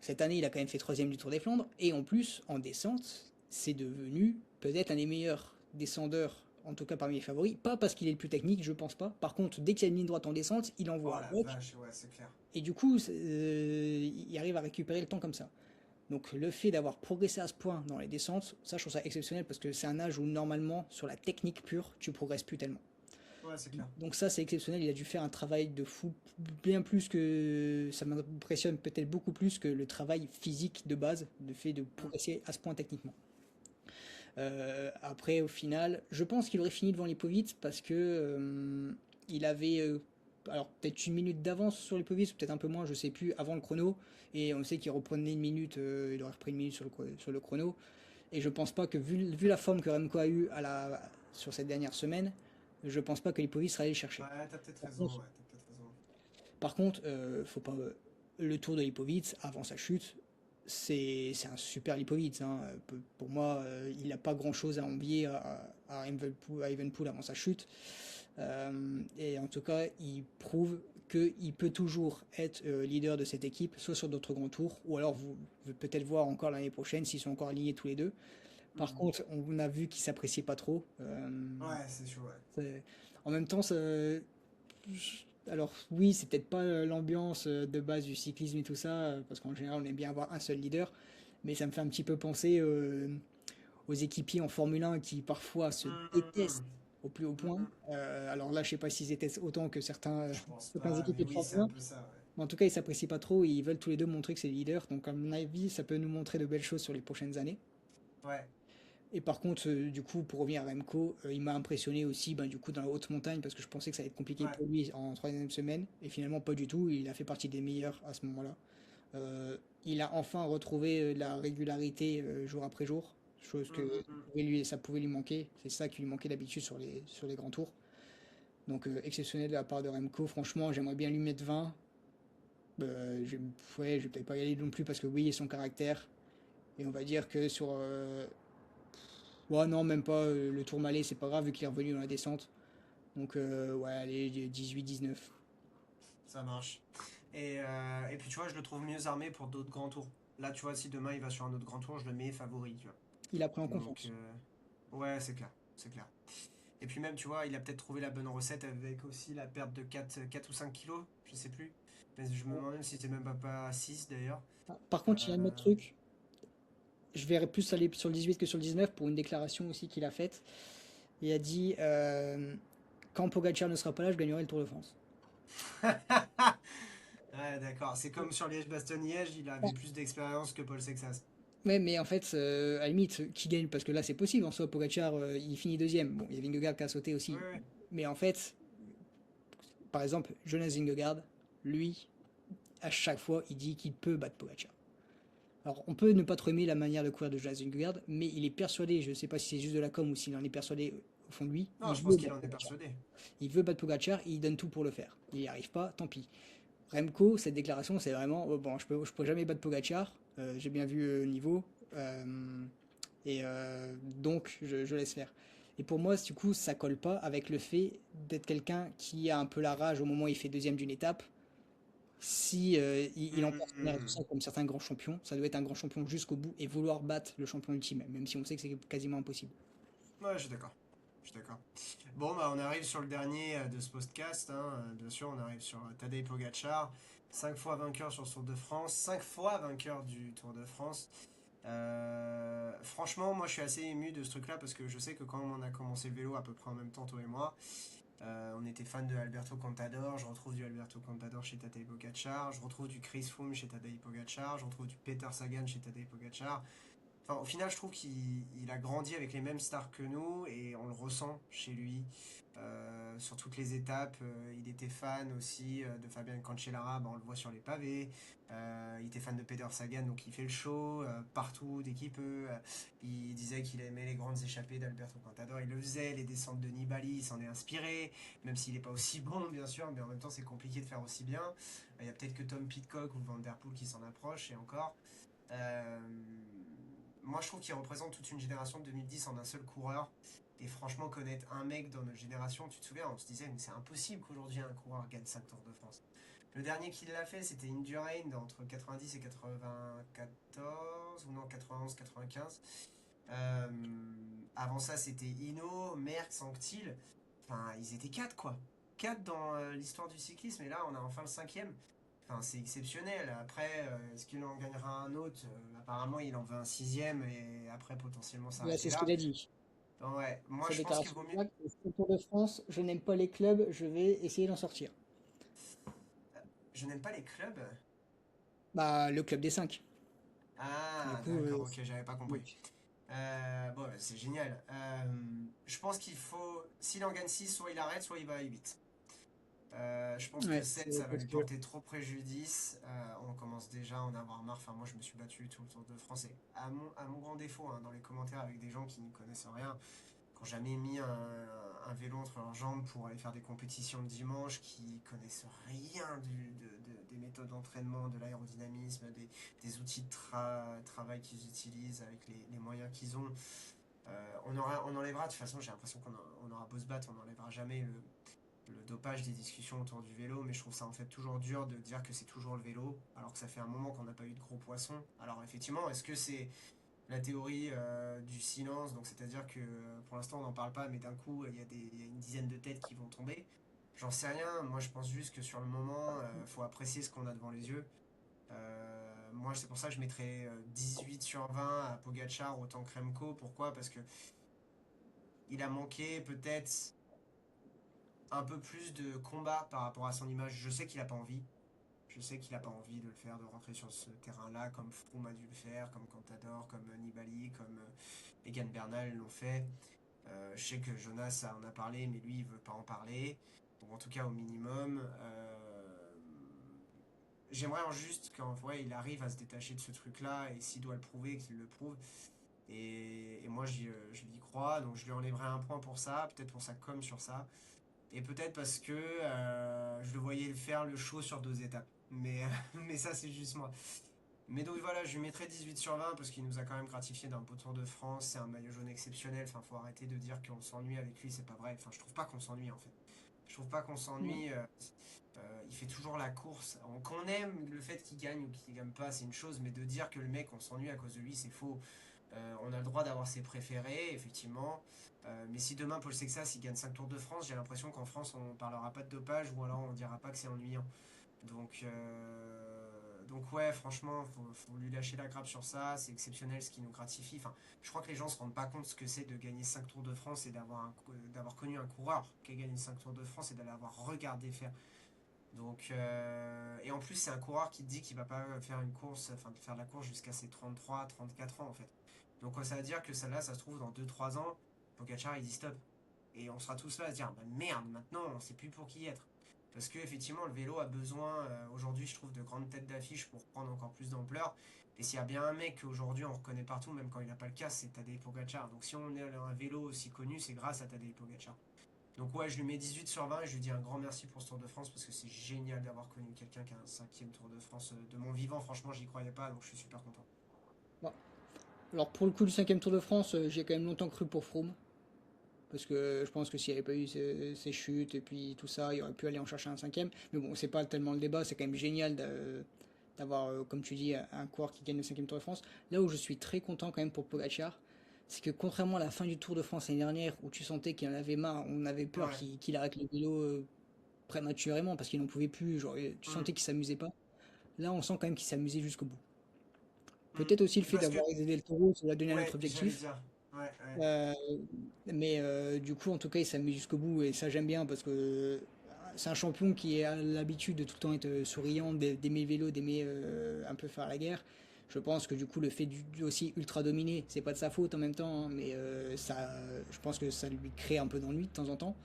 Cette année, il a quand même fait troisième du Tour des Flandres. Et en plus, en descente, c'est devenu peut-être un des meilleurs descendeurs en tout cas parmi les favoris. Pas parce qu'il est le plus technique, je pense pas. Par contre, dès qu'il y a une ligne droite en descente, il Oh envoie un la bloc, vache, ouais, c'est clair. et du coup, il arrive à récupérer le temps comme ça. Donc le fait d'avoir progressé à ce point dans les descentes, ça je trouve ça exceptionnel parce que c'est un âge où normalement, sur la technique pure, tu progresses plus tellement. Ouais, c'est clair. Donc ça c'est exceptionnel, il a dû faire un travail de fou, bien plus que, ça m'impressionne peut-être beaucoup plus que le travail physique de base, le fait de Mm. progresser à ce point techniquement. Après, au final, je pense qu'il aurait fini devant Lipovic parce que il avait alors peut-être une minute d'avance sur Lipovic, ou peut-être un peu moins, je sais plus, avant le chrono. Et on sait qu'il reprenait une minute, il aurait repris une minute sur le chrono. Et je pense pas que, vu la forme que Remco a eu sur cette dernière semaine, je pense pas que Lipovic sera allé le chercher. Ouais, t'as peut-être Par raison, contre, ouais, t'as peut-être raison. faut pas, le tour de Lipovic avant sa chute, c'est un super Lipovic, hein. Pour moi, il n'a pas grand-chose à envier à Evenepoel avant sa chute. Et en tout cas, il prouve qu'il peut toujours être leader de cette équipe, soit sur d'autres grands tours, ou alors vous peut-être voir encore l'année prochaine s'ils sont encore alignés tous les deux. Par Mm. contre, on a vu qu'ils s'appréciaient pas trop. Ouais, c'est chaud, ouais. En même temps, alors oui, c'est peut-être pas l'ambiance de base du cyclisme et tout ça, parce qu'en général, on aime bien avoir un seul leader, mais ça me fait un petit peu penser aux équipiers en Formule 1 qui parfois se Mm, mm, détestent mm. au plus haut Mm, point. mm. Alors là, je sais pas s'ils détestent autant que Je pense certains pas, mais équipiers de oui, c'est Formule un 1, peu ça, ouais. mais en tout cas, ils s'apprécient pas trop et ils veulent tous les deux montrer que c'est les leaders. Donc, à mon avis, ça peut nous montrer de belles choses sur les prochaines années. Ouais. Et par contre, du coup, pour revenir à Remco, il m'a impressionné aussi ben, du coup, dans la haute montagne parce que je pensais que ça allait être compliqué Ouais. pour lui en troisième semaine. Et finalement, pas du tout. Il a fait partie des meilleurs à ce moment-là. Il a enfin retrouvé la régularité jour après jour, chose Mm, que mm, mm. ça pouvait lui manquer. C'est ça qui lui manquait d'habitude sur les grands tours. Donc exceptionnel de la part de Remco. Franchement, j'aimerais bien lui mettre 20. Je, ouais, je vais peut-être pas y aller non plus parce que oui, il a son caractère. Et on va dire que sur ouais, non, même pas. Le tour Malais, c'est pas grave vu qu'il est revenu dans la descente. Donc, ouais, allez, 18-19. Ça marche. Et puis tu vois, je le trouve mieux armé pour d'autres grands tours. Là, tu vois, si demain il va sur un autre grand tour, je le mets favori, tu vois. Il a pris en Donc, confiance. ouais, c'est clair, c'est clair. Et puis même, tu vois, il a peut-être trouvé la bonne recette avec aussi la perte de 4 ou 5 kilos, je sais plus. Mais je me demande même si c'était même pas 6 d'ailleurs. Ah, par contre, il y a un autre Euh, truc. Je verrais plus aller sur le 18 que sur le 19 pour une déclaration aussi qu'il a faite. Il a dit quand Pogacar ne sera pas là, je gagnerai le Tour de France. Ouais, d'accord. C'est comme sur Liège-Bastogne-Liège, il avait plus d'expérience que Paul Sexas. Ouais, mais en fait, à la limite, qui gagne parce que là, c'est possible. En soi, Pogacar, il finit deuxième. Bon, il y a Vingegaard qui a sauté Oui, aussi. oui. Mais en fait, par exemple, Jonas Vingegaard, lui, à chaque fois, il dit qu'il peut battre Pogacar. Alors, on peut ne pas trop aimer la manière de courir de Jonas Vingegaard, mais il est persuadé, je ne sais pas si c'est juste de la com ou s'il en est persuadé au fond de lui, Non, il je veut pense qu'il battre en est Pogacar. persuadé. Il veut battre Pogacar et il donne tout pour le faire. Il n'y arrive pas, tant pis. Remco, cette déclaration, c'est vraiment oh, bon, je peux jamais battre Pogacar, j'ai bien vu le niveau, donc je laisse faire. Et pour moi, du coup, ça colle pas avec le fait d'être quelqu'un qui a un peu la rage au moment où il fait deuxième d'une étape. Si il en et tout Hmm. ça comme certains grands champions, ça doit être un grand champion jusqu'au bout et vouloir battre le champion ultime, même si on sait que c'est quasiment impossible. Ouais, je suis d'accord. Je suis d'accord. Bon, bah, on arrive sur le dernier de ce podcast, hein. Bien sûr, on arrive sur Tadej Pogacar. 5 fois vainqueur sur ce Tour de France, 5 fois vainqueur du Tour de France. Franchement, moi je suis assez ému de ce truc-là parce que je sais que quand on a commencé le vélo à peu près en même temps, toi et moi, on était fan de Alberto Contador. Je retrouve du Alberto Contador chez Tadej Pogacar. Je retrouve du Chris Froome chez Tadej Pogacar. Je retrouve du Peter Sagan chez Tadej Pogacar. Enfin, au final, je trouve qu'il a grandi avec les mêmes stars que nous et on le ressent chez lui. Sur toutes les étapes, il était fan aussi de Fabien Cancellara, bah, on le voit sur les pavés. Il était fan de Peter Sagan, donc il fait le show partout dès qu'il peut. Il disait qu'il aimait les grandes échappées d'Alberto Contador, il le faisait. Les descentes de Nibali, il s'en est inspiré, même s'il n'est pas aussi bon, bien sûr, mais en même temps, c'est compliqué de faire aussi bien. Il y a peut-être que Tom Pidcock ou Van Der Poel qui s'en approchent, et encore. Euh, Moi, je trouve qu'il représente toute une génération de 2010 en un seul coureur. Et franchement, connaître un mec dans notre génération, tu te souviens, on se disait, mais c'est impossible qu'aujourd'hui un coureur gagne 5 Tours de France. Le dernier qui l'a fait, c'était Indurain entre 90 et 94, ou non, 91, 95. Euh, Avant ça, c'était Hinault, Merckx, Anquetil. Enfin, ils étaient quatre, quoi. Quatre dans l'histoire du cyclisme, et là, on a enfin le cinquième. Enfin, c'est exceptionnel. Après, est-ce qu'il en gagnera un autre? Apparemment, il en veut un sixième, et après, potentiellement, Là, s'arrêter c'est ce là. qu'il a dit. Ouais, moi, Sa je pense qu'il déclaration vaut mieux. exacte, c'est le Tour de France, je n'aime pas les clubs, je vais essayer d'en sortir. Je n'aime pas les clubs. Bah, le club des 5. Du Ah, coup, d'accord, ok, j'avais pas compris. donc, Bon, bah, c'est génial. Je pense qu'il faut. S'il en gagne 6 soit il arrête, soit il va à 8. Je pense que ouais, 7 c'est ça va parce lui que porter trop préjudice. On commence déjà à en avoir marre. Enfin, moi, je me suis battu tout le Tour de France. Et à mon grand défaut, hein, dans les commentaires avec des gens qui n'y connaissent rien, qui n'ont jamais mis un vélo entre leurs jambes pour aller faire des compétitions le dimanche, qui connaissent rien des méthodes d'entraînement, de l'aérodynamisme, des outils de travail qu'ils utilisent avec les moyens qu'ils ont. On enlèvera, de toute façon, j'ai l'impression qu'on aura beau se battre, on n'enlèvera jamais le dopage des discussions autour du vélo, mais je trouve ça en fait toujours dur de dire que c'est toujours le vélo, alors que ça fait un moment qu'on n'a pas eu de gros poissons. Alors effectivement, est-ce que c'est la théorie du silence, donc c'est-à-dire que pour l'instant on n'en parle pas, mais d'un coup il y a une dizaine de têtes qui vont tomber? J'en sais rien, moi je pense juste que sur le moment, faut apprécier ce qu'on a devant les yeux. Moi c'est pour ça que je mettrais 18 sur 20 à Pogacar autant que Remco. Pourquoi? Parce que il a manqué peut-être un peu plus de combat par rapport à son image. Je sais qu'il a pas envie. Je sais qu'il a pas envie de le faire, de rentrer sur ce terrain-là, comme Froome a dû le faire, comme Contador, comme Nibali, comme Egan Bernal l'ont fait. Je sais que Jonas en a parlé, mais lui, il veut pas en parler. Donc, en tout cas, au minimum, j'aimerais juste qu'en vrai, il arrive à se détacher de ce truc-là, et s'il doit le prouver, qu'il le prouve. Et moi, je l'y crois, donc je lui enlèverai un point pour ça, peut-être pour sa com sur ça. Et peut-être parce que je le voyais faire le show sur 2 étapes. Mais, mais ça, c'est juste moi. Mais donc voilà, je lui mettrai 18 sur 20 parce qu'il nous a quand même gratifié d'un beau Tour de France. C'est un maillot jaune exceptionnel. Enfin, faut arrêter de dire qu'on s'ennuie avec lui, c'est pas vrai. Enfin, je trouve pas qu'on s'ennuie en fait. Je trouve pas qu'on non. s'ennuie. Il fait toujours la course. Qu'on aime le fait qu'il gagne ou qu'il gagne pas, c'est une chose. Mais de dire que le mec, on s'ennuie à cause de lui, c'est faux. On a le droit d'avoir ses préférés, effectivement. Mais si demain Paul Sexas il gagne 5 Tours de France, j'ai l'impression qu'en France on parlera pas de dopage ou alors on dira pas que c'est ennuyant. Donc ouais, franchement, faut lui lâcher la grappe sur ça. C'est exceptionnel ce qui nous gratifie. Enfin, je crois que les gens se rendent pas compte ce que c'est de gagner 5 Tours de France et d'avoir connu un coureur qui a gagné 5 Tours de France et d'aller avoir regardé faire. Et en plus, c'est un coureur qui dit qu'il va pas faire une course, enfin, faire de la course jusqu'à ses 33, 34 ans en fait. Donc ça veut dire que celle-là, ça se trouve dans 2, 3 ans, Pogacar il dit stop. Et on sera tous là à se dire, bah merde, maintenant on sait plus pour qui être. Parce que effectivement, le vélo a besoin, aujourd'hui, je trouve, de grandes têtes d'affiche pour prendre encore plus d'ampleur. Et s'il y a bien un mec qu'aujourd'hui on reconnaît partout, même quand il n'a pas le casque, c'est Tadej Pogacar. Donc si on est un vélo aussi connu, c'est grâce à Tadej Pogacar. Donc ouais, je lui mets 18 sur 20 et je lui dis un grand merci pour ce Tour de France parce que c'est génial d'avoir connu quelqu'un qui a un cinquième Tour de France de mon vivant. Franchement, j'y croyais pas, donc je suis super content. Bon. Alors, pour le coup du cinquième Tour de France, j'ai quand même longtemps cru pour Froome. Parce que je pense que s'il n'y avait pas eu ces chutes et puis tout ça, il aurait pu aller en chercher un cinquième. Mais bon, c'est pas tellement le débat, c'est quand même génial d'avoir, comme tu dis, un coureur qui gagne le cinquième Tour de France. Là où je suis très content quand même pour Pogacar, c'est que contrairement à la fin du Tour de France l'année dernière, où tu sentais qu'il en avait marre, on avait peur Ouais. qu'il arrête le vélo prématurément parce qu'il n'en pouvait plus, genre, tu Hmm. sentais qu'il s'amusait pas. Là, on sent quand même qu'il s'amusait jusqu'au bout. Hmm. Peut-être aussi le fait Parce que, d'avoir aidé le taureau, ça lui a donné un autre ouais, j'allais objectif. dire. Ouais, ouais. Euh, mais du coup, en tout cas, il s'amuse jusqu'au bout et ça, j'aime bien parce que c'est un champion qui a l'habitude de tout le temps être souriant, d'aimer le vélo, d'aimer un peu faire la guerre. Je pense que du coup, le fait aussi ultra dominer, c'est pas de sa faute en même temps, hein, mais je pense que ça lui crée un peu d'ennui de temps en temps.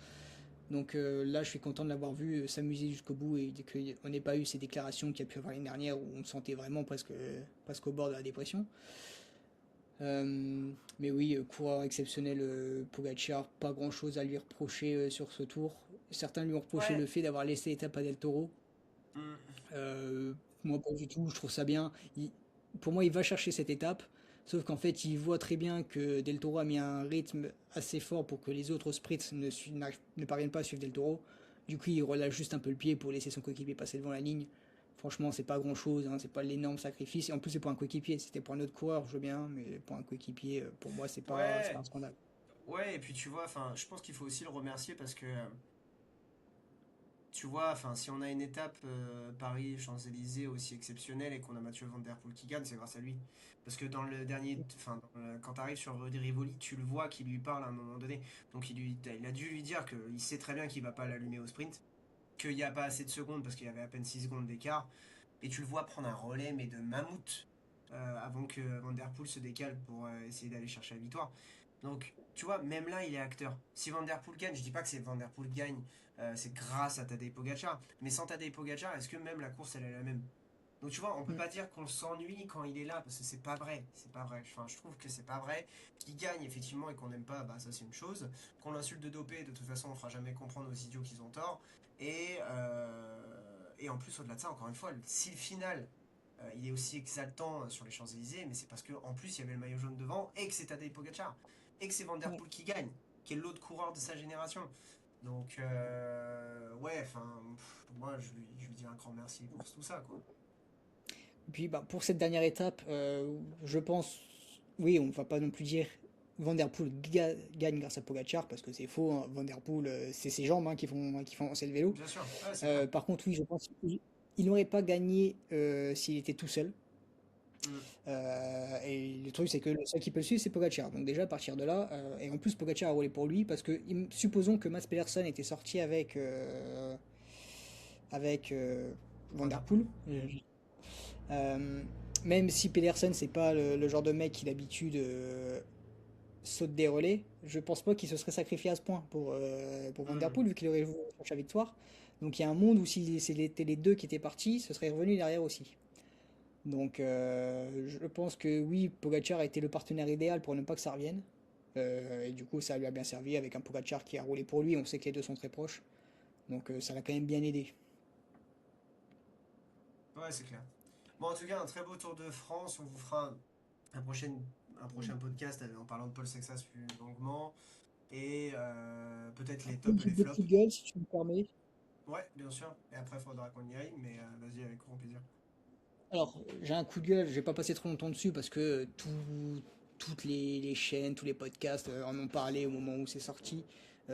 Donc là, je suis content de l'avoir vu s'amuser jusqu'au bout et qu'on n'ait pas eu ces déclarations qu'il y a pu avoir l'année dernière où on le sentait vraiment presque au bord de la dépression. Mais oui, coureur exceptionnel, Pogacar, pas grand chose à lui reprocher sur ce tour. Certains lui ont reproché le Ouais. fait d'avoir laissé l'étape à Del Toro. Hmm. Euh, Moi, pas du tout, je trouve ça bien. Pour moi, il va chercher cette étape, sauf qu'en fait, il voit très bien que Del Toro a mis un rythme assez fort pour que les autres sprints ne parviennent pas à suivre Del Toro. Du coup, il relâche juste un peu le pied pour laisser son coéquipier passer devant la ligne. Franchement, c'est pas grand-chose, hein, c'est pas l'énorme sacrifice. Et en plus, c'est pour un coéquipier. Si c'était pour un autre coureur, je veux bien, mais pour un coéquipier, pour moi, c'est pas Ouais, un scandale. ouais, et puis tu vois, enfin, je pense qu'il faut aussi le remercier parce que tu vois, enfin, si on a une étape Paris-Champs-Élysées aussi exceptionnelle et qu'on a Mathieu Van Der Poel qui gagne, c'est grâce à lui. Parce que dans le dernier, enfin, quand tu arrives sur Rivoli, tu le vois qui lui parle à un moment donné. Donc il a dû lui dire qu'il sait très bien qu'il va pas l'allumer au sprint, qu'il n'y a pas assez de secondes parce qu'il y avait à peine 6 secondes d'écart. Et tu le vois prendre un relais, mais de mammouth, avant que Van Der Poel se décale pour essayer d'aller chercher la victoire. Donc, tu vois, même là, il est acteur. Si Van Der Poel gagne, je dis pas que c'est Van Der Poel gagne, c'est grâce à Tadej Pogacar. Mais sans Tadej Pogacar, est-ce que même la course, elle est la même? Donc, tu vois, on peut Mm. pas dire qu'on s'ennuie quand il est là, parce que c'est pas vrai. C'est pas vrai. Enfin, je trouve que c'est pas vrai. Qu'il gagne, effectivement, et qu'on n'aime pas, bah, ça, c'est une chose. Qu'on l'insulte de dopé, de toute façon, on fera jamais comprendre aux idiots qu'ils ont tort. Et en plus, au-delà de ça, encore une fois, si le final, il est aussi exaltant sur les Champs-Élysées, mais c'est parce qu'en plus, il y avait le maillot jaune devant et que c'est Tadej Pogacar et que c'est Van Der Ouais. Poel qui gagne, qui est l'autre coureur de sa génération. Donc, ouais, enfin, moi, je lui dis un grand merci pour tout ça, quoi. Et puis bah, pour cette dernière étape, je pense, oui, on va pas non plus dire Van Der Poel gagne grâce à Pogacar parce que c'est faux. Hein. Van Der Poel, c'est ses jambes hein, qui font avancer le vélo. Bien sûr, ouais, c'est clair. Par contre, oui, je pense qu'il n'aurait pas gagné s'il était tout seul. Mm. Et le truc, c'est que le seul qui peut le suivre, c'est Pogacar. Donc déjà, à partir de là, et en plus, Pogacar a roulé pour lui parce que supposons que Mats Pedersen était sorti avec Van Van Der Der Poel. Poel. Euh, Même si Pedersen, c'est pas le genre de mec qui d'habitude saute des relais, je pense pas qu'il se serait sacrifié à ce point pour Van Der Mm. Poel, vu qu'il aurait voulu chercher la victoire. Donc il y a un monde où si c'était les deux qui étaient partis, ce serait revenu derrière aussi. Donc je pense que oui, Pogacar a été le partenaire idéal pour ne pas que ça revienne. Et du coup, ça lui a bien servi avec un Pogacar qui a roulé pour lui. On sait que les deux sont très proches. Donc ça l'a quand même bien aidé. Ouais, c'est clair. Bon, en tout cas, un très beau Tour de France. On vous fera un prochain, un prochain podcast en parlant de Paul Sexas plus longuement. Et peut-être les Une tops et les petite de flops. coup de gueule, si tu me permets. Ouais, bien sûr. Et après, il faudra qu'on y aille, mais vas-y, avec grand plaisir. Alors, j'ai un coup de gueule, je vais pas passer trop longtemps dessus parce que toutes les chaînes, tous les podcasts en ont parlé au moment où c'est sorti.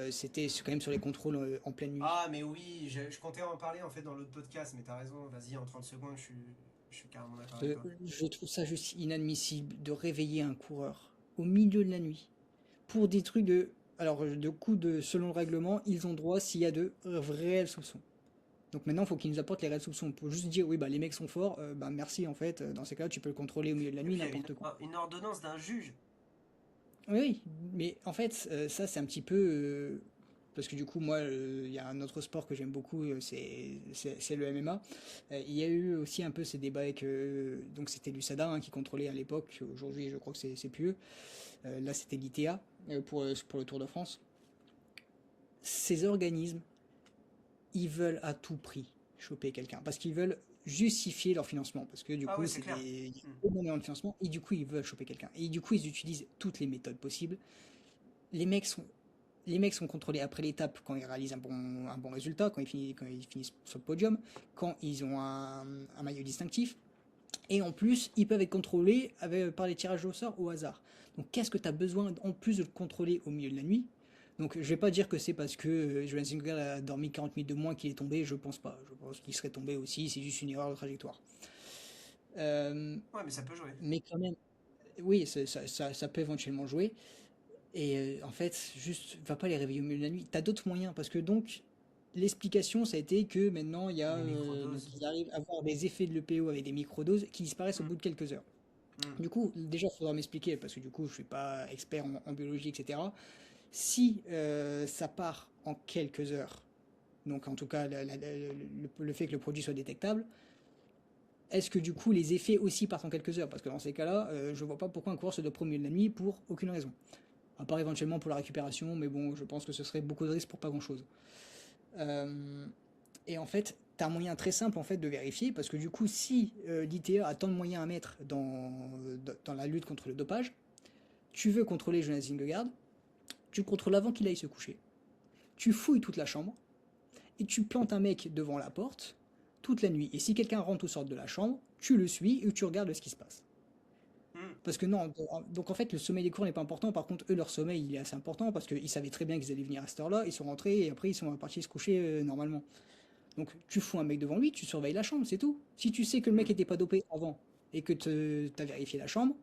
C'était quand même sur les contrôles en pleine nuit. Ah, mais oui, je comptais en parler en fait dans l'autre podcast, mais t'as raison, vas-y, en 30 secondes, je suis carrément d'accord avec toi. Je trouve ça juste inadmissible de réveiller un coureur au milieu de la nuit pour des trucs de. Alors, de coup, selon le règlement, ils ont droit s'il y a de réels soupçons. Donc maintenant, il faut qu'ils nous apportent les réels soupçons. Pour juste dire, oui, bah les mecs sont forts, bah merci en fait. Dans ces cas-là, tu peux le contrôler au milieu de la Et nuit, puis il y a n'importe quand. une ordonnance d'un juge. Oui, oui, mais en fait, ça c'est un petit peu. Parce que du coup, moi, il y a un autre sport que j'aime beaucoup, c'est le MMA. Il y a eu aussi un peu ces débats avec. Donc c'était l'USADA hein, qui contrôlait à l'époque, aujourd'hui je crois que c'est plus eux. Là c'était l'ITA pour le Tour de France. Ces organismes, ils veulent à tout prix choper quelqu'un parce qu'ils veulent justifier leur financement parce que du Ah coup oui, c'est c'est clair. des Hmm. énormément de financement et du coup ils veulent choper quelqu'un et du coup ils utilisent toutes les méthodes possibles. Les mecs sont les mecs sont contrôlés après l'étape quand ils réalisent un bon résultat, quand ils finissent sur le podium, quand ils ont un maillot distinctif. Et en plus, ils peuvent être contrôlés par les tirages au sort au hasard. Donc qu'est-ce que tu as besoin en plus de le contrôler au milieu de la nuit? Donc je vais pas dire que c'est parce que Johan Singer a dormi 40 minutes de moins qu'il est tombé, je pense pas. Je pense qu'il serait tombé aussi, c'est juste une erreur de trajectoire. Euh, Ouais, mais ça peut jouer. mais quand même, oui, ça peut éventuellement jouer. Et en fait, juste, va pas les réveiller au milieu de la nuit. T'as d'autres moyens, parce que donc, l'explication, ça a été que maintenant, Les donc, microdoses. ils arrivent à avoir des effets de l'EPO avec des microdoses qui disparaissent au Hmm. bout de quelques heures. Hmm. Du coup, déjà, il faudra m'expliquer, parce que du coup, je suis pas expert en biologie, etc. Si ça part en quelques heures, donc en tout cas, le fait que le produit soit détectable, est-ce que du coup, les effets aussi partent en quelques heures? Parce que dans ces cas-là, je vois pas pourquoi un coureur se dope au milieu de la nuit pour aucune raison. À part éventuellement pour la récupération, mais bon, je pense que ce serait beaucoup de risques pour pas grand-chose. Euh, et en fait, tu as un moyen très simple en fait de vérifier, parce que du coup, si l'ITA a tant de moyens à mettre dans la lutte contre le dopage, tu veux contrôler Jonas Vingegaard, tu le contrôles avant qu'il aille se coucher, tu fouilles toute la chambre, et tu plantes un mec devant la porte, toute la nuit. Et si quelqu'un rentre ou sort de la chambre, tu le suis et tu regardes ce qui se passe. Hmm. Parce que non, donc en fait, le sommeil des coureurs n'est pas important. Par contre, eux, leur sommeil, il est assez important parce qu'ils savaient très bien qu'ils allaient venir à cette heure-là. Ils sont rentrés et après, ils sont partis se coucher normalement. Donc, tu fous un mec devant lui, tu surveilles la chambre, c'est tout. Si tu sais que le mec Hmm. était pas dopé avant et que tu as vérifié la chambre,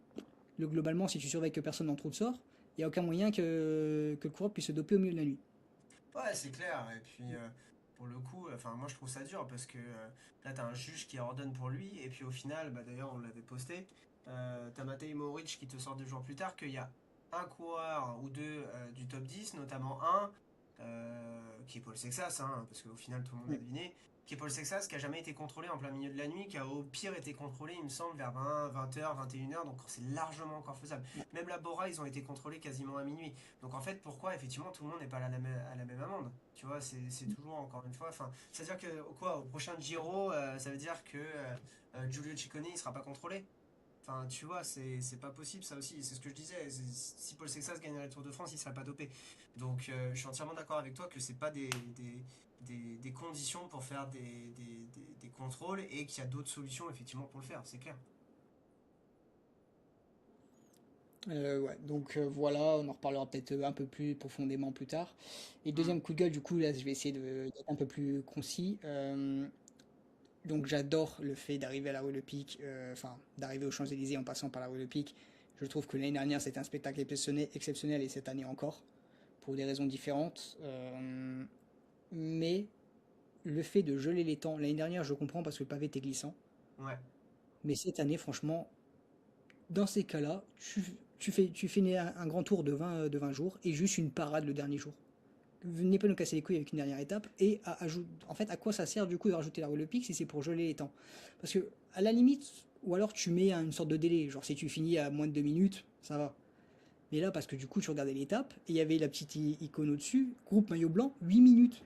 globalement, si tu surveilles que personne n'entre ou ne sort, il n'y a aucun moyen que le coureur puisse se doper au milieu de la nuit. Ouais, c'est clair. Et puis, pour le coup, enfin, moi je trouve ça dur parce que là, t'as un juge qui ordonne pour lui. Et puis au final, bah, d'ailleurs, on l'avait posté. T'as Matej Moric qui te sort 2 jours plus tard qu'il y a un coureur ou deux du top 10, notamment un qui est Paul Sexas, hein, parce qu'au final, tout le monde a Ouais. deviné. Qui est Paul Sexas, qui a jamais été contrôlé en plein milieu de la nuit, qui a au pire été contrôlé, il me semble, vers 20, 20h, 21h, donc c'est largement encore faisable. Même la Bora, ils ont été contrôlés quasiment à minuit. Donc en fait, pourquoi effectivement tout le monde n'est pas à la même amende? Tu vois, c'est toujours encore une fois. Enfin, c'est-à-dire que quoi, au prochain Giro, ça veut dire que Giulio Ciccone il sera pas contrôlé. Enfin, tu vois, c'est pas possible ça aussi. C'est ce que je disais. Si Paul Sexas gagnait le Tour de France, il serait pas dopé. Donc je suis entièrement d'accord avec toi que c'est pas des conditions pour faire des contrôles et qu'il y a d'autres solutions effectivement pour le faire, c'est clair. Ouais, donc voilà, on en reparlera peut-être un peu plus profondément plus tard. Et Hmm. deuxième coup de gueule, du coup, là, je vais essayer d'être un peu plus concis. Donc j'adore le fait d'arriver à la Rue Le Pic, enfin d'arriver aux Champs-Élysées en passant par la Rue Le Pic. Je trouve que l'année dernière c'était un spectacle exceptionnel et cette année encore, pour des raisons différentes. Mais le fait de geler les temps, l'année dernière je comprends parce que le pavé était glissant, Ouais. mais cette année franchement, dans ces cas-là, tu fais un grand tour de 20 jours et juste une parade le dernier jour. Venez pas nous casser les couilles avec une dernière étape et en fait à quoi ça sert du coup de rajouter la Rue Le Pic si c'est pour geler les temps? Parce que à la limite, ou alors tu mets une sorte de délai, genre si tu finis à moins de 2 minutes, ça va. Mais là parce que du coup tu regardais l'étape et il y avait la petite icône au-dessus, groupe maillot blanc, 8 minutes.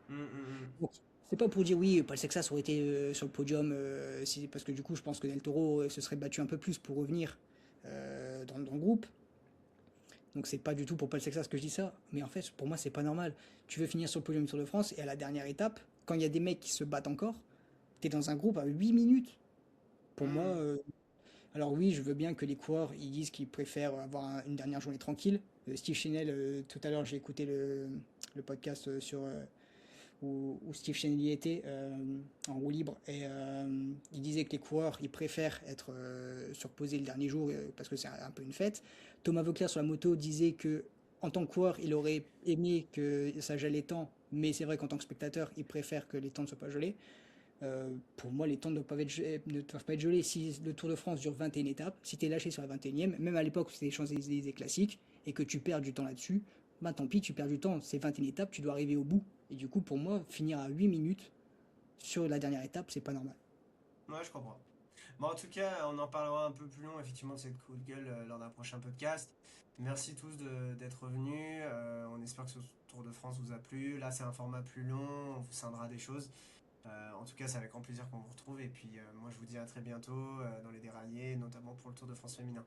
Hmm, hmm, hmm. Donc c'est pas pour dire oui, Paul Sexas aurait été sur le podium, parce que du coup je pense que Del Toro se serait battu un peu plus pour revenir dans le groupe. Donc c'est pas du tout pour Paul Sexas que je dis ça, mais en fait pour moi c'est pas normal. Tu veux finir sur le podium du Tour de France et à la dernière étape, quand il y a des mecs qui se battent encore, t'es dans un groupe à 8 minutes. Pour moi, Hmm. alors oui, je veux bien que les coureurs ils disent qu'ils préfèrent avoir une dernière journée tranquille. Steve Chenel, tout à l'heure j'ai écouté le podcast où Steve Chenel y était en roue libre et il disait que les coureurs ils préfèrent être surposés le dernier jour parce que c'est un peu une fête. Thomas Voeckler sur la moto disait que en tant que coureur il aurait aimé que ça gèle les temps, mais c'est vrai qu'en tant que spectateur il préfère que les temps ne soient pas gelés. Pour moi, les temps ne doivent pas être gelés. Si le Tour de France dure 21 étapes, si tu es lâché sur la 21e, même à l'époque où c'était les Champs-Élysées classiques, et que tu perds du temps là-dessus, bah tant pis, tu perds du temps. C'est 21 étapes, tu dois arriver au bout. Et du coup, pour moi, finir à 8 minutes sur la dernière étape, c'est pas normal. Ouais, je comprends. Bon, en tout cas, on en parlera un peu plus long, effectivement, de cette coup de gueule lors d'un prochain podcast. Merci tous d'être venus. On espère que ce Tour de France vous a plu. Là, c'est un format plus long, on vous scindra des choses. En tout cas, c'est avec grand plaisir qu'on vous retrouve. Et puis, moi, je vous dis à très bientôt dans les déraillés, notamment pour le Tour de France féminin.